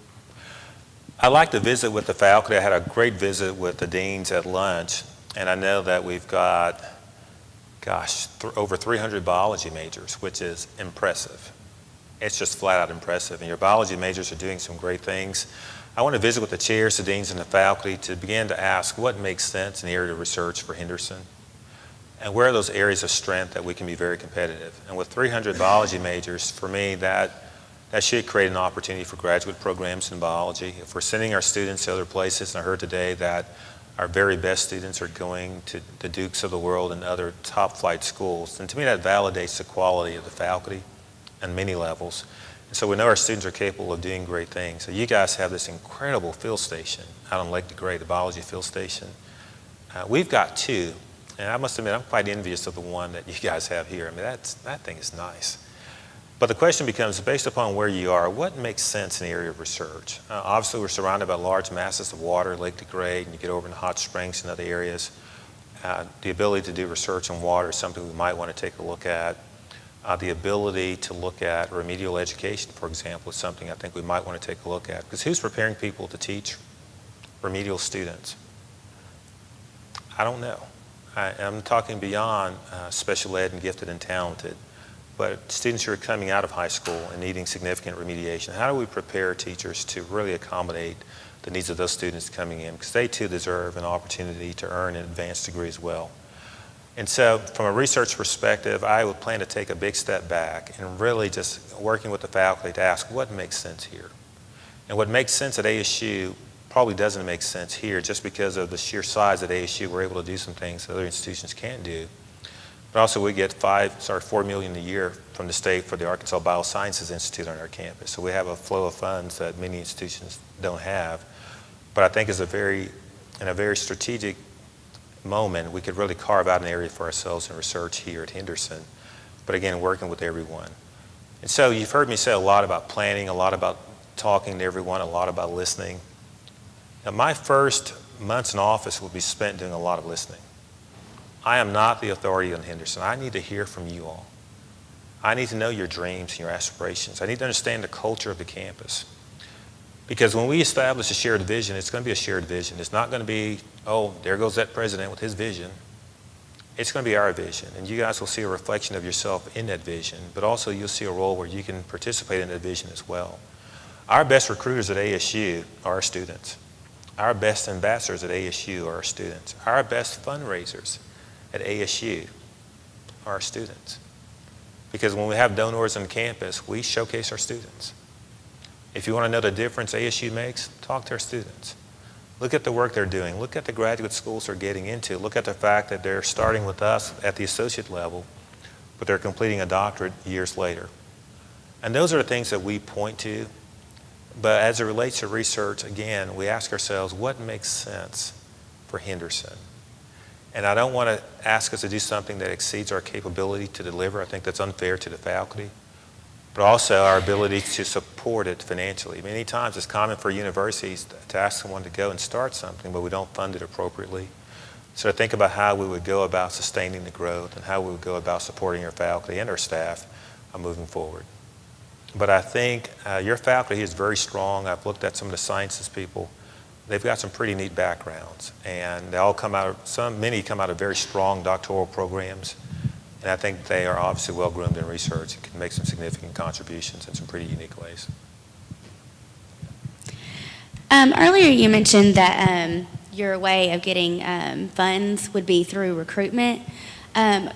I like to visit with the faculty. I had a great visit with the deans at lunch, and I know that we've got, over 300 biology majors, which is impressive. It's just flat out impressive, and your biology majors are doing some great things. I want to visit with the chairs, the deans, and the faculty to begin to ask what makes sense in the area of research for Henderson, and where are those areas of strength that we can be very competitive. And with 300 biology majors, for me, that should create an opportunity for graduate programs in biology. If we're sending our students to other places, and I heard today that our very best students are going to the Dukes of the world and other top flight schools, and to me that validates the quality of the faculty on many levels. And so we know our students are capable of doing great things. So you guys have this incredible field station out on Lake DeGray, the biology field station. We've got two, and I must admit I'm quite envious of the one that you guys have here. I mean, that thing is nice. But the question becomes, based upon where you are, what makes sense in the area of research? Obviously, we're surrounded by large masses of water, Lake DeGray, and you get over into hot springs and other areas. The ability to do research on water is something we might want to take a look at. The ability to look at remedial education, for example, is something I think we might want to take a look at. Because who's preparing people to teach remedial students? I don't know. I'm talking beyond special ed and gifted and talented. But students who are coming out of high school and needing significant remediation, how do we prepare teachers to really accommodate the needs of those students coming in? Because they too deserve an opportunity to earn an advanced degree as well. And so from a research perspective, I would plan to take a big step back and really just working with the faculty to ask what makes sense here. And what makes sense at ASU probably doesn't make sense here just because of the sheer size at ASU. We're able to do some things that other institutions can't do. But also we get $4 million a year from the state for the Arkansas Biosciences Institute on our campus. So we have a flow of funds that many institutions don't have. But I think in a very strategic moment, we could really carve out an area for ourselves in research here at Henderson. But again, working with everyone. And so you've heard me say a lot about planning, a lot about talking to everyone, a lot about listening. Now, my first months in office will be spent doing a lot of listening. I am not the authority on Henderson. I need to hear from you all. I need to know your dreams and your aspirations. I need to understand the culture of the campus. Because when we establish a shared vision, it's going to be a shared vision. It's not going to be, oh, there goes that president with his vision. It's going to be our vision. And you guys will see a reflection of yourself in that vision, but also you'll see a role where you can participate in that vision as well. Our best recruiters at ASU are our students. Our best ambassadors at ASU are our students. Our best fundraisers at ASU are our students. Because when we have donors on campus, we showcase our students. If you want to know the difference ASU makes, talk to our students. Look at the work they're doing. Look at the graduate schools they're getting into. Look at the fact that they're starting with us at the associate level, but they're completing a doctorate years later. And those are the things that we point to. But as it relates to research, again, we ask ourselves, what makes sense for Henderson? And I don't want to ask us to do something that exceeds our capability to deliver. I think that's unfair to the faculty. But also our ability to support it financially. Many times it's common for universities to ask someone to go and start something, but we don't fund it appropriately. So to think about how we would go about sustaining the growth and how we would go about supporting our faculty and our staff moving forward. But I think your faculty is very strong. I've looked at some of the sciences people. They've got some pretty neat backgrounds, and they all come out of, many come out of very strong doctoral programs. And I think they are obviously well-groomed in research and can make some significant contributions in some pretty unique ways. Earlier you mentioned that your way of getting funds would be through recruitment, but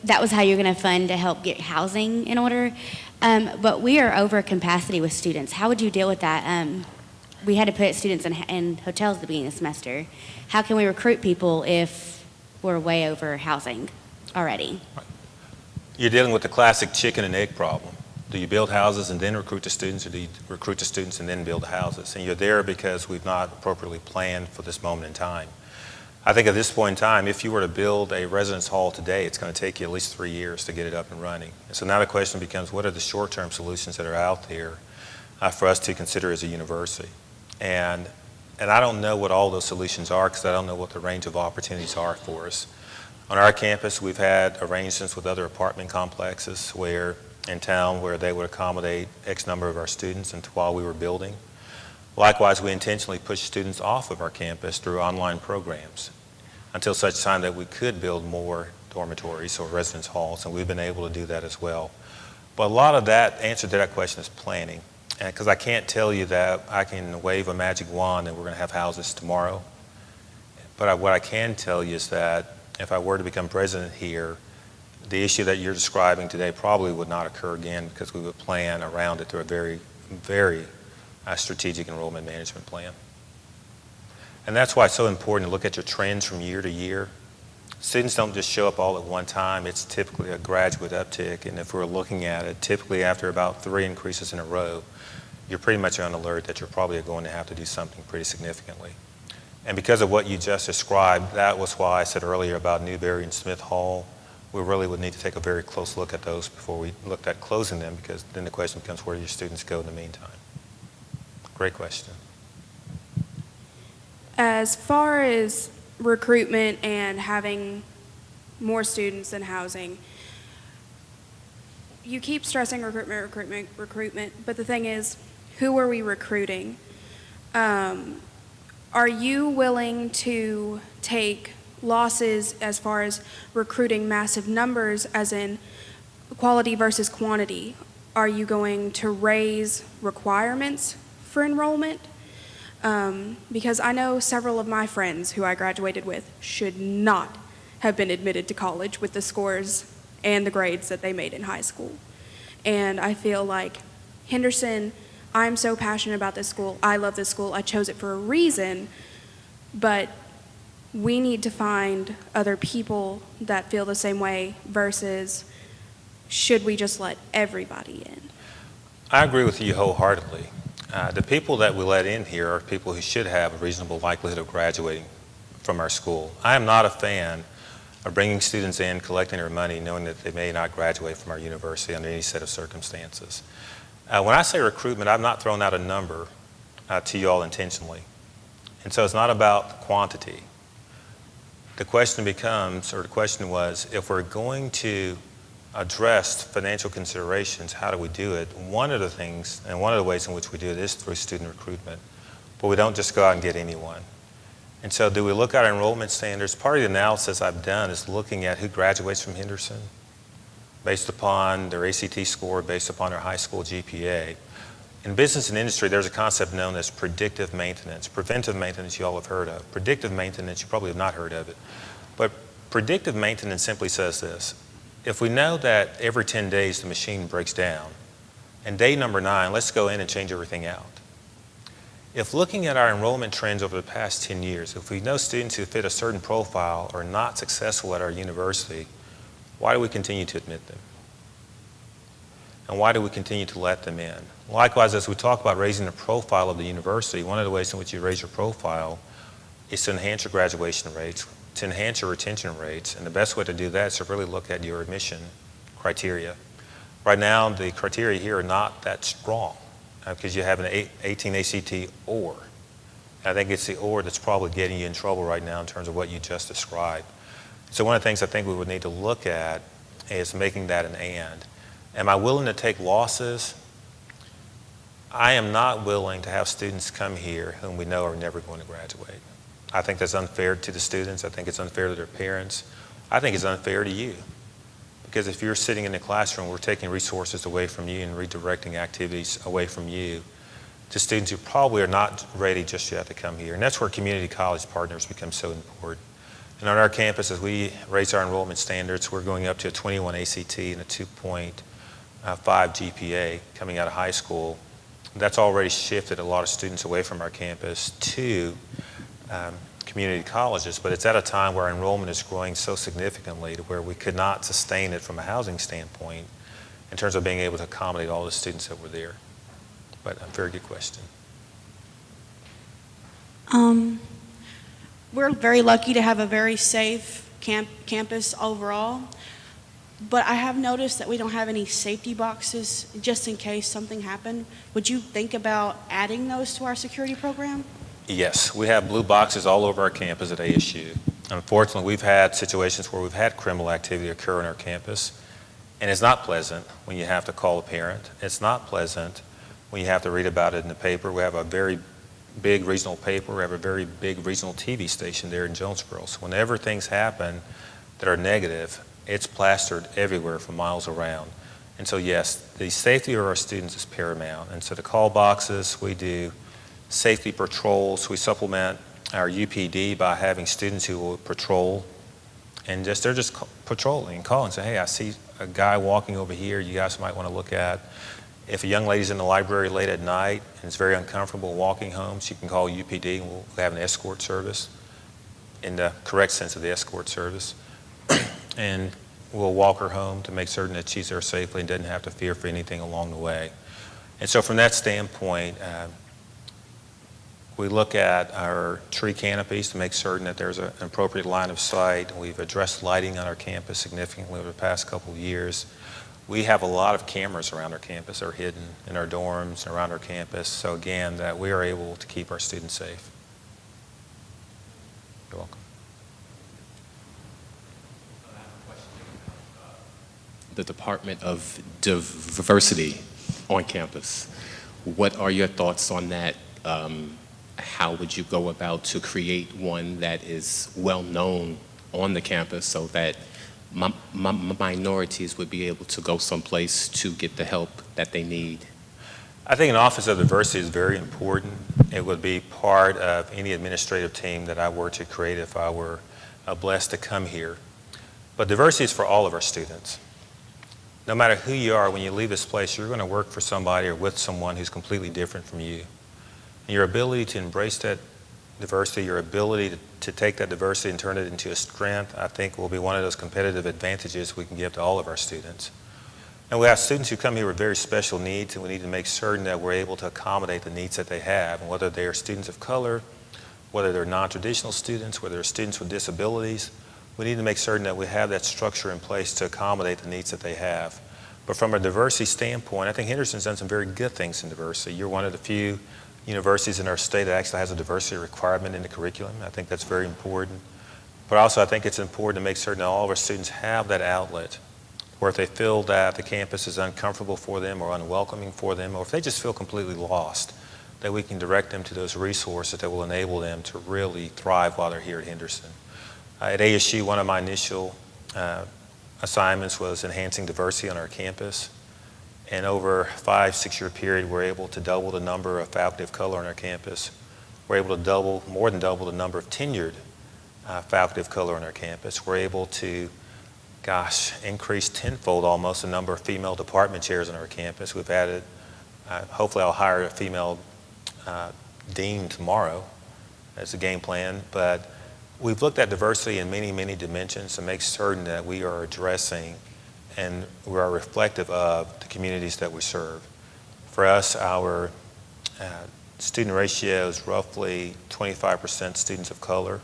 that was how you're going to fund to help get housing in order. But we are over capacity with students. How would you deal with that? We had to put students in hotels at the beginning of the semester. How can we recruit people if we're way over housing already? You're dealing with the classic chicken and egg problem. Do you build houses and then recruit the students, or do you recruit the students and then build the houses? And you're there because we've not appropriately planned for this moment in time. I think at this point in time, if you were to build a residence hall today, it's going to take you at least 3 years to get it up and running. And so now the question becomes, what are the short-term solutions that are out there for us to consider as a university? And I don't know what all those solutions are, because I don't know what the range of opportunities are for us. On our campus, we've had arrangements with other apartment complexes in town where they would accommodate X number of our students while we were building. Likewise, we intentionally pushed students off of our campus through online programs until such time that we could build more dormitories or residence halls, and we've been able to do that as well. But a lot of that answer to that question is planning, because I can't tell you that I can wave a magic wand and we're going to have houses tomorrow. But what I can tell you is that if I were to become president here, the issue that you're describing today probably would not occur again, because we would plan around it through a very, very strategic enrollment management plan. And that's why it's so important to look at your trends from year to year. Students don't just show up all at one time. It's typically a graduate uptick, and if we're looking at it, typically after about 3 increases in a row, you're pretty much on alert that you're probably going to have to do something pretty significantly. And because of what you just described, that was why I said earlier about Newberry and Smith Hall, we really would need to take a very close look at those before we looked at closing them, because then the question becomes, where do your students go in the meantime? Great question. As far as recruitment and having more students and housing, you keep stressing recruitment, but the thing is, who are we recruiting? Are you willing to take losses as far as recruiting massive numbers, as in quality versus quantity? Are you going to raise requirements for enrollment? Because I know several of my friends who I graduated with should not have been admitted to college with the scores and the grades that they made in high school. And I feel like Henderson, I'm so passionate about this school. I love this school. I chose it for a reason, but we need to find other people that feel the same way versus should we just let everybody in? I agree with you wholeheartedly. The people that we let in here are people who should have a reasonable likelihood of graduating from our school. I am not a fan of bringing students in, collecting their money, knowing that they may not graduate from our university under any set of circumstances. When I say recruitment, I've not thrown out a number to you all intentionally. And so it's not about quantity. The question becomes, or the question was, if we're going to address financial considerations, how do we do it? One of the things, and one of the ways in which we do it is through student recruitment, but we don't just go out and get anyone. And so do we look at our enrollment standards? Part of the analysis I've done is looking at who graduates from Henderson based upon their ACT score, based upon their high school GPA. In business and industry, there's a concept known as predictive maintenance. Preventive maintenance you all have heard of. Predictive maintenance, you probably have not heard of it. But predictive maintenance simply says this: if we know that every 10 days the machine breaks down, and day number 9, let's go in and change everything out. If looking at our enrollment trends over the past 10 years, if we know students who fit a certain profile are not successful at our university, why do we continue to admit them? And why do we continue to let them in? Likewise, as we talk about raising the profile of the university, one of the ways in which you raise your profile is to enhance your graduation rates, to enhance your retention rates, and the best way to do that is to really look at your admission criteria. Right now, the criteria here are not that strong because you have an 18 ACT or. I think it's the or that's probably getting you in trouble right now in terms of what you just described. So one of the things I think we would need to look at is making that an and. Am I willing to take losses? I am not willing to have students come here whom we know are never going to graduate. I think that's unfair to the students. I think it's unfair to their parents. I think it's unfair to you. Because if you're sitting in the classroom, we're taking resources away from you and redirecting activities away from you to students who probably are not ready just yet to come here. And that's where community college partners become so important. And on our campus, as we raise our enrollment standards, we're going up to a 21 ACT and a 2.5 GPA coming out of high school. That's already shifted a lot of students away from our campus to community colleges, but it's at a time where our enrollment is growing so significantly to where we could not sustain it from a housing standpoint in terms of being able to accommodate all the students that were there. But a very good question. We're very lucky to have a very safe campus overall, but I have noticed that we don't have any safety boxes just in case something happened. Would you think about adding those to our security program? Yes, we have blue boxes all over our campus at ASU. Unfortunately, we've had situations where we've had criminal activity occur on our campus, and it's not pleasant when you have to call a parent. It's not pleasant when you have to read about it in the paper. We have a very big regional paper. We have a very big regional TV station there in Jonesboro. So whenever things happen that are negative, it's plastered everywhere for miles around. And so yes, the safety of our students is paramount. And so the call boxes, we do safety patrols. We supplement our UPD by having students who will patrol, and they're just patrolling and calling and say, hey, I see a guy walking over here you guys might want to look at. If a young lady's in the library late at night and is very uncomfortable walking home, she can call UPD and we'll have an escort service in the correct sense of the escort service. And we'll walk her home to make certain that she's there safely and doesn't have to fear for anything along the way. And so from that standpoint, we look at our tree canopies to make certain that there's an appropriate line of sight. We've addressed lighting on our campus significantly over the past couple of years. We have a lot of cameras around our campus that are hidden in our dorms and around our campus. So again, that we are able to keep our students safe. You're welcome. The Department of Diversity on campus. What are your thoughts on that? How would you go about to create one that is well known on the campus so that minorities would be able to go someplace to get the help that they need? I think an Office of Diversity is very important. It would be part of any administrative team that I were to create if I were blessed to come here. But diversity is for all of our students. No matter who you are, when you leave this place, you're going to work for somebody or with someone who's completely different from you. And your ability to embrace that diversity, your ability to take that diversity and turn it into a strength, I think will be one of those competitive advantages we can give to all of our students. And we have students who come here with very special needs, and we need to make certain that we're able to accommodate the needs that they have, and whether they are students of color, whether they're non-traditional students, whether they're students with disabilities, we need to make certain that we have that structure in place to accommodate the needs that they have. But from a diversity standpoint, I think Henderson's done some very good things in diversity. You're one of the few universities in our state that actually has a diversity requirement in the curriculum. I think that's very important. But also I think it's important to make certain that all of our students have that outlet where if they feel that the campus is uncomfortable for them or unwelcoming for them, or if they just feel completely lost, that we can direct them to those resources that will enable them to really thrive while they're here at Henderson. At ASU, one of my initial assignments was enhancing diversity on our campus. And over a 5-6 year period, we're able to double the number of faculty of color on our campus. We're able to more than double the number of tenured faculty of color on our campus. We're able to, increase tenfold almost the number of female department chairs on our campus. We've added, hopefully I'll hire a female dean tomorrow as a game plan. But we've looked at diversity in many, many dimensions to make certain that we are addressing and we are reflective of the communities that we serve. For us, our student ratio is roughly 25% students of color,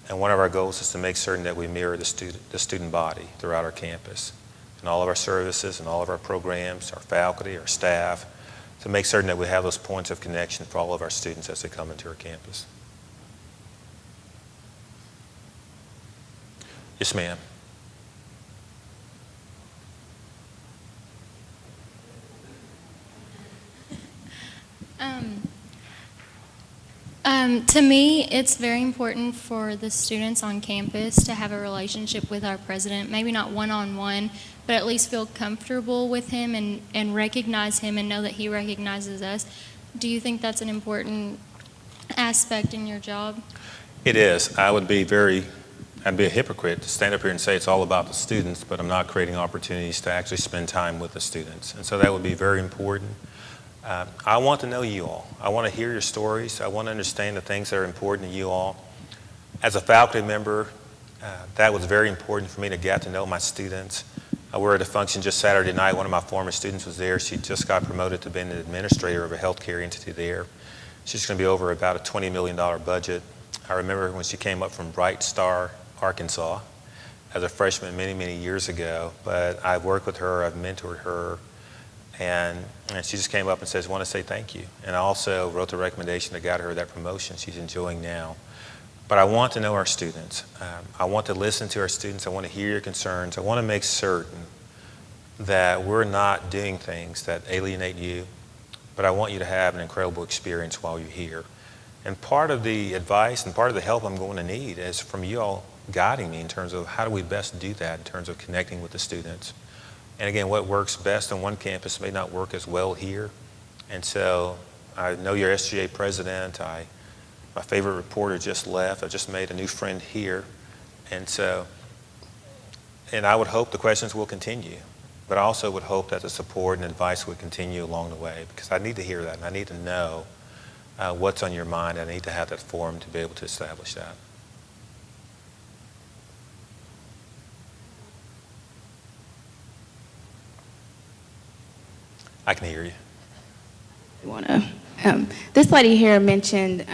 and one of our goals is to make certain that we mirror the student body throughout our campus, and all of our services and all of our programs, our faculty, our staff, to make certain that we have those points of connection for all of our students as they come into our campus. Yes, ma'am. To me, it's very important for the students on campus to have a relationship with our president, maybe not one-on-one, but at least feel comfortable with him and recognize him and know that he recognizes us. Do you think that's an important aspect in your job? It is. I'd be a hypocrite to stand up here and say it's all about the students, but I'm not creating opportunities to actually spend time with the students. And so that would be very important. I want to know you all. I want to hear your stories. I want to understand the things that are important to you all. As a faculty member, that was very important for me to get to know my students. We were at a function just Saturday night. One of my former students was there. She just got promoted to being an administrator of a healthcare entity there. She's going to be over about a $20 million budget. I remember when she came up from Bright Star, Arkansas, as a freshman many, many years ago. But I've worked with her, I've mentored her, and she just came up and says, I want to say thank you. And I also wrote the recommendation that got her that promotion she's enjoying now. But I want to know our students. I want to listen to our students. I want to hear your concerns. I want to make certain that we're not doing things that alienate you, but I want you to have an incredible experience while you're here. And part of the advice and part of the help I'm going to need is from you all guiding me in terms of how do we best do that in terms of connecting with the students. And again, what works best on one campus may not work as well here. And so I know your SGA president. My favorite reporter just left. I just made a new friend here. And I would hope the questions will continue. But I also would hope that the support and advice would continue along the way, because I need to hear that and I need to know what's on your mind. I need to have that forum to be able to establish that. I can hear you. This lady here mentioned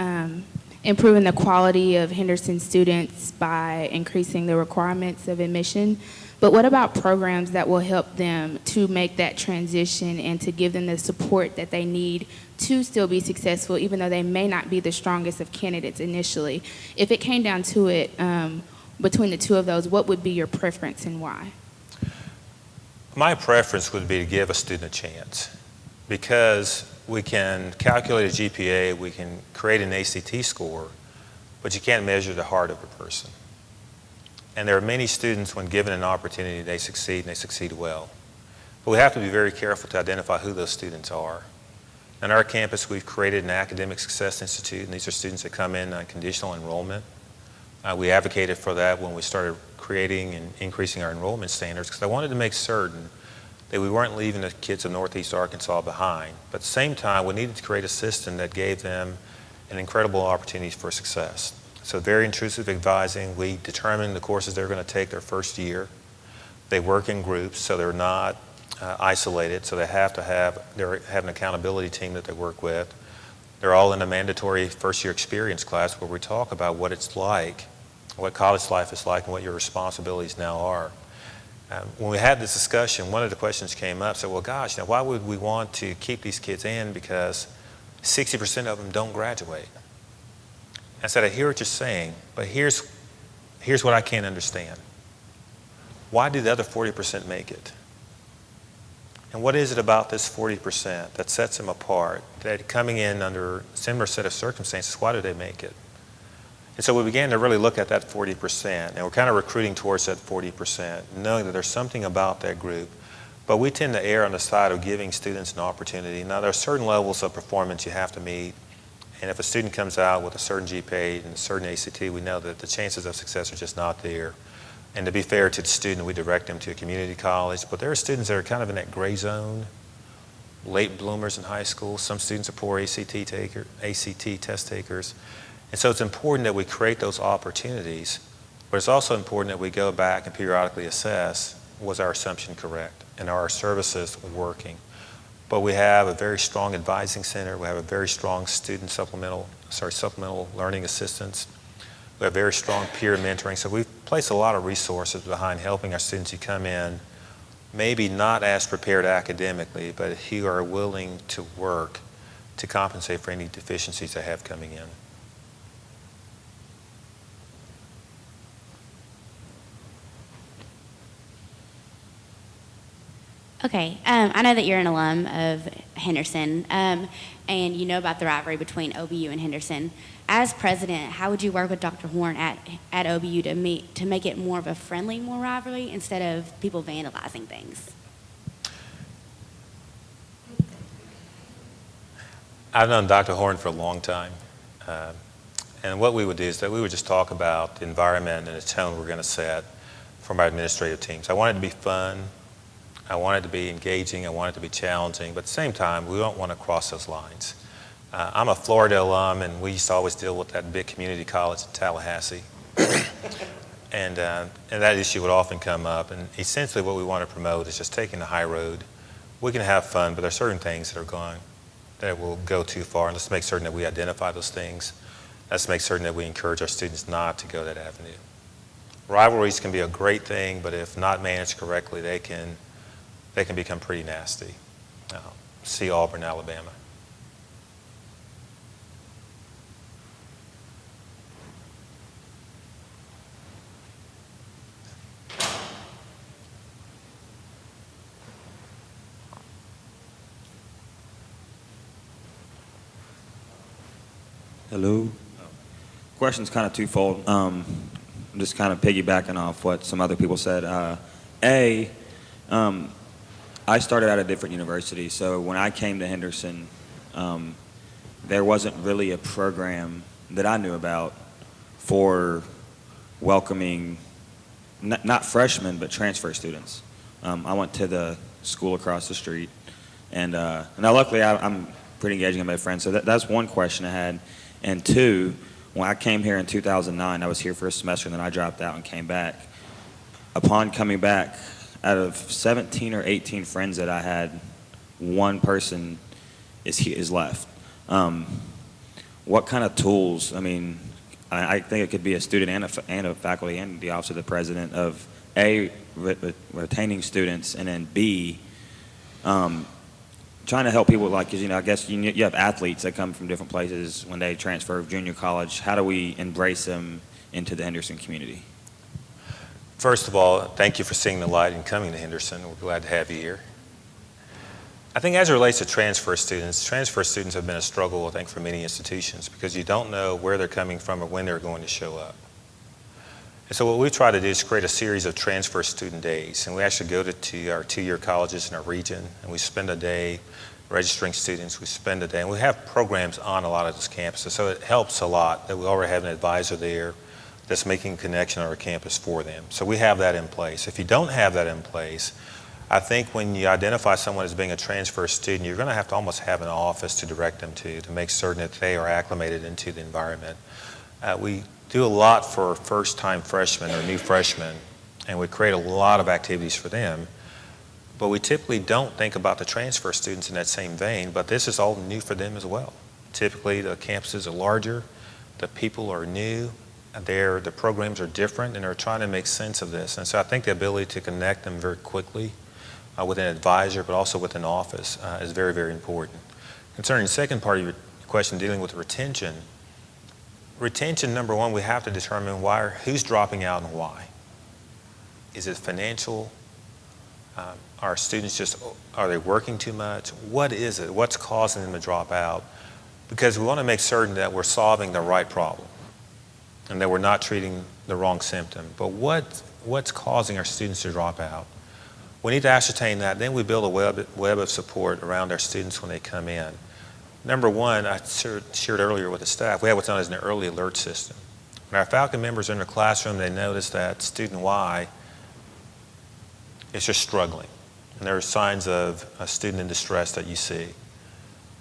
improving the quality of Henderson students by increasing the requirements of admission. But what about programs that will help them to make that transition and to give them the support that they need to still be successful, even though they may not be the strongest of candidates initially? If it came down to it, between the two of those, what would be your preference and why? My preference would be to give a student a chance, because we can calculate a GPA, we can create an ACT score, but you can't measure the heart of a person. And there are many students, when given an opportunity, they succeed and they succeed well. But we have to be very careful to identify who those students are. On our campus, we've created an Academic Success Institute, and these are students that come in on conditional enrollment. We advocated for that when we started creating and increasing our enrollment standards, because I wanted to make certain that we weren't leaving the kids of Northeast Arkansas behind. But at the same time, we needed to create a system that gave them an incredible opportunity for success. So very intrusive advising. We determine the courses they're going to take their first year. They work in groups, so they're not isolated, so they have an accountability team that they work with. They're all in a mandatory first-year experience class where we talk about what it's like, what college life is like, and what your responsibilities now are. When we had this discussion, one of the questions came up, said, well, gosh, now why would we want to keep these kids in, because 60% of them don't graduate? I said, I hear what you're saying, but here's what I can't understand. Why do the other 40% make it? And what is it about this 40% that sets them apart, that coming in under a similar set of circumstances, why do they make it? And so we began to really look at that 40%, and we're kind of recruiting towards that 40%, knowing that there's something about that group. But we tend to err on the side of giving students an opportunity. Now, there are certain levels of performance you have to meet, and if a student comes out with a certain GPA and a certain ACT, we know that the chances of success are just not there. And to be fair to the student, we direct them to a community college. But there are students that are kind of in that gray zone, late bloomers in high school. Some students are poor ACT test takers. And so it's important that we create those opportunities, but it's also important that we go back and periodically assess, was our assumption correct? And are our services working? But we have a very strong advising center. We have a very strong supplemental learning assistance. We have very strong peer mentoring. So we've placed a lot of resources behind helping our students who come in, maybe not as prepared academically, but who are willing to work to compensate for any deficiencies they have coming in. Okay, I know that you're an alum of Henderson, and you know about the rivalry between OBU and Henderson. as president, how would you work with Dr. Horn at OBU to make it more of a friendly, more rivalry instead of people vandalizing things? I've known Dr. Horn for a long time. And what we would do is that we would just talk about the environment and the tone we're going to set from our administrative teams. I want it to be fun. I want it to be engaging. I want it to be challenging. But at the same time, we don't want to cross those lines. I'm a Florida alum, and we used to always deal with that big community college in Tallahassee. and that issue would often come up. And essentially what we want to promote is just taking the high road. We can have fun, but there are certain things that will go too far. And let's make certain that we identify those things. Let's make certain that we encourage our students not to go that avenue. Rivalries can be a great thing, but if not managed correctly, they can become pretty nasty. See Auburn, Alabama. Hello. Question's kind of twofold. I'm just kind of piggybacking off what some other people said. I started at a different university, so when I came to Henderson, there wasn't really a program that I knew about for welcoming not freshmen but transfer students. I went to the school across the street, and now luckily I'm pretty engaging with my friends, so that's one question I had. And two, when I came here in 2009, I was here for a semester and then I dropped out and came back. Upon coming back, out of 17 or 18 friends that I had, one person is left. What kind of tools? I mean, I think it could be a student and a faculty and the office of the president of A, retaining students, and then B, trying to help people, like, because, I guess you have athletes that come from different places when they transfer junior college. How do we embrace them into the Henderson community? First of all, thank you for seeing the light and coming to Henderson. We're glad to have you here. I think as it relates to transfer students have been a struggle, I think, for many institutions because you don't know where they're coming from or when they're going to show up. And so what we try to do is create a series of transfer student days. And we actually go to our two-year colleges in our region, and we spend a day registering students. We spend a day, and we have programs on a lot of those campuses. So it helps a lot that we already have an advisor there that's making a connection on our campus for them. So we have that in place. If you don't have that in place, I think when you identify someone as being a transfer student, you're going to have to almost have an office to direct them to make certain that they are acclimated into the environment. We do a lot for first-time freshmen or new freshmen, and we create a lot of activities for them. But we typically don't think about the transfer students in that same vein, but this is all new for them as well. Typically, the campuses are larger, the people are new, the programs are different, and they're trying to make sense of this. And so I think the ability to connect them very quickly with an advisor, but also with an office, is very, very important. Concerning the second part of your question, dealing with retention, number one, we have to determine who's dropping out and why. Is it financial? Are students are they working too much? What is it? What's causing them to drop out? Because we want to make certain that we're solving the right problem and that we're not treating the wrong symptom. But what's causing our students to drop out? We need to ascertain that. Then we build a web of support around our students when they come in. Number one, I shared earlier with the staff, we have what's known as an early alert system. When our faculty members are in the classroom, they notice that student Y is just struggling. And there are signs of a student in distress that you see.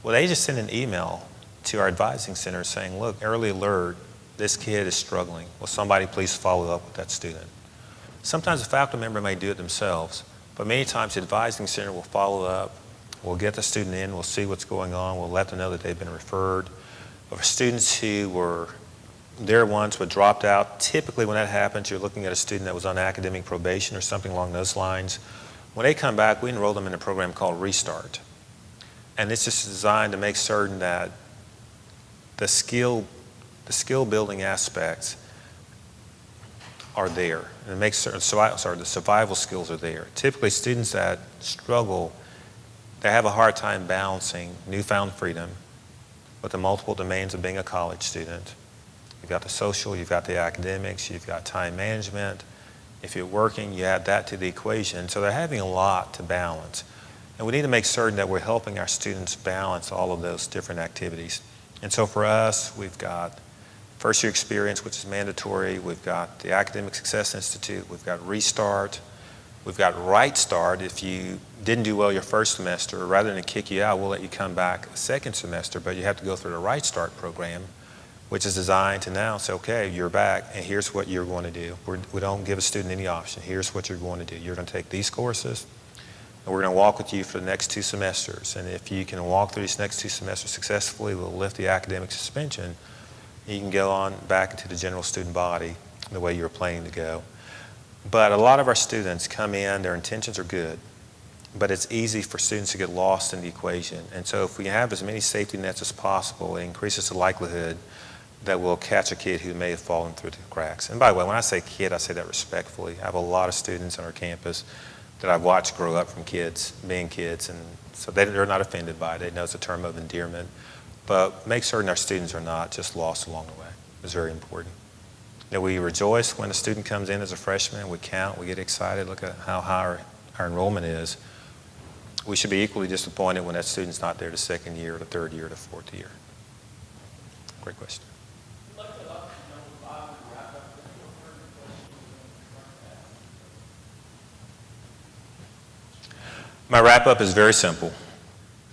Well, they just send an email to our advising center saying, look, early alert, this kid is struggling. Will somebody please follow up with that student? Sometimes a faculty member may do it themselves, but many times the advising center will follow up. We'll get the student in, we'll see what's going on, we'll let them know that they've been referred. But for students who were there once but dropped out, typically when that happens, you're looking at a student that was on academic probation or something along those lines. When they come back, we enroll them in a program called Restart. And it's just designed to make certain that the skill building aspects are there. And it makes certain, the survival skills are there. Typically students that struggle, they have a hard time balancing newfound freedom with the multiple demands of being a college student You've got the social, you've got the academics, you've got time management. If you're working, you add that to the equation. So they're having a lot to balance. And we need to make certain that we're helping our students balance all of those different activities. And so for us, we've got first year experience, which is mandatory. We've got the Academic Success Institute. We've got Restart. We've got Right Start. If you didn't do well your first semester, rather than kick you out, we'll let you come back a second semester, but you have to go through the Right Start program, which is designed to now say, okay, you're back, and here's what you're going to do. We don't give a student any option. Here's what you're going to do. You're going to take these courses, and we're going to walk with you for the next 2 semesters. And if you can walk through these next 2 semesters successfully, we'll lift the academic suspension. You can go on back into the general student body the way you were planning to go. But a lot of our students come in, their intentions are good, but it's easy for students to get lost in the equation. And so if we have as many safety nets as possible, it increases the likelihood that we'll catch a kid who may have fallen through the cracks. And by the way, when I say kid, I say that respectfully. I have a lot of students on our campus that I've watched grow up from kids, being kids, and so they're not offended by it. They know it's a term of endearment. But make certain our students are not just lost along the way. It's very important. That we rejoice when a student comes in as a freshman, we count, we get excited, look at how high our enrollment is. We should be equally disappointed when that student's not there the second year, the third year, the fourth year. Great question. My wrap-up is very simple.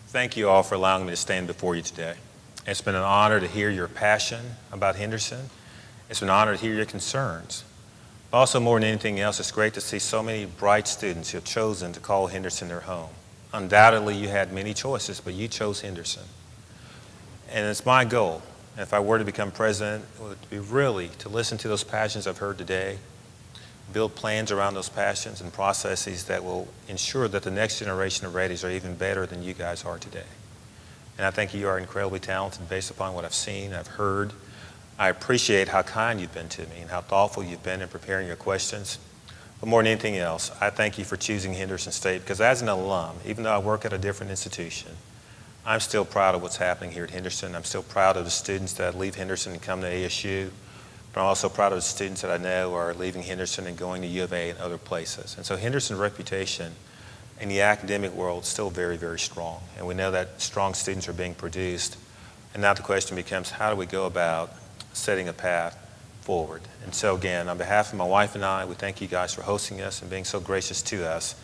Thank you all for allowing me to stand before you today. It's been an honor to hear your passion about Henderson. It's been an honor to hear your concerns. Also, more than anything else, it's great to see so many bright students who have chosen to call Henderson their home. Undoubtedly, you had many choices, but you chose Henderson. And it's my goal, if I were to become president, would be really to listen to those passions I've heard today, build plans around those passions and processes that will ensure that the next generation of Reddies are even better than you guys are today. And I think you are incredibly talented based upon what I've seen, I've heard. I appreciate how kind you've been to me and how thoughtful you've been in preparing your questions. But more than anything else, I thank you for choosing Henderson State, because as an alum, even though I work at a different institution, I'm still proud of what's happening here at Henderson. I'm still proud of the students that leave Henderson and come to ASU. But I'm also proud of the students that I know are leaving Henderson and going to U of A and other places. And so Henderson's reputation in the academic world is still very, very strong. And we know that strong students are being produced. And now the question becomes, how do we go about setting a path forward? And so again, on behalf of my wife and I, we thank you guys for hosting us and being so gracious to us.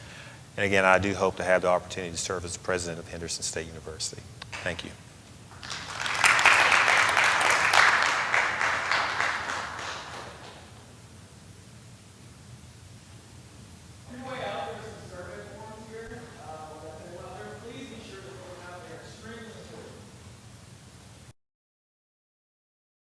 And again, I do hope to have the opportunity to serve as the president of Henderson State University. Thank you.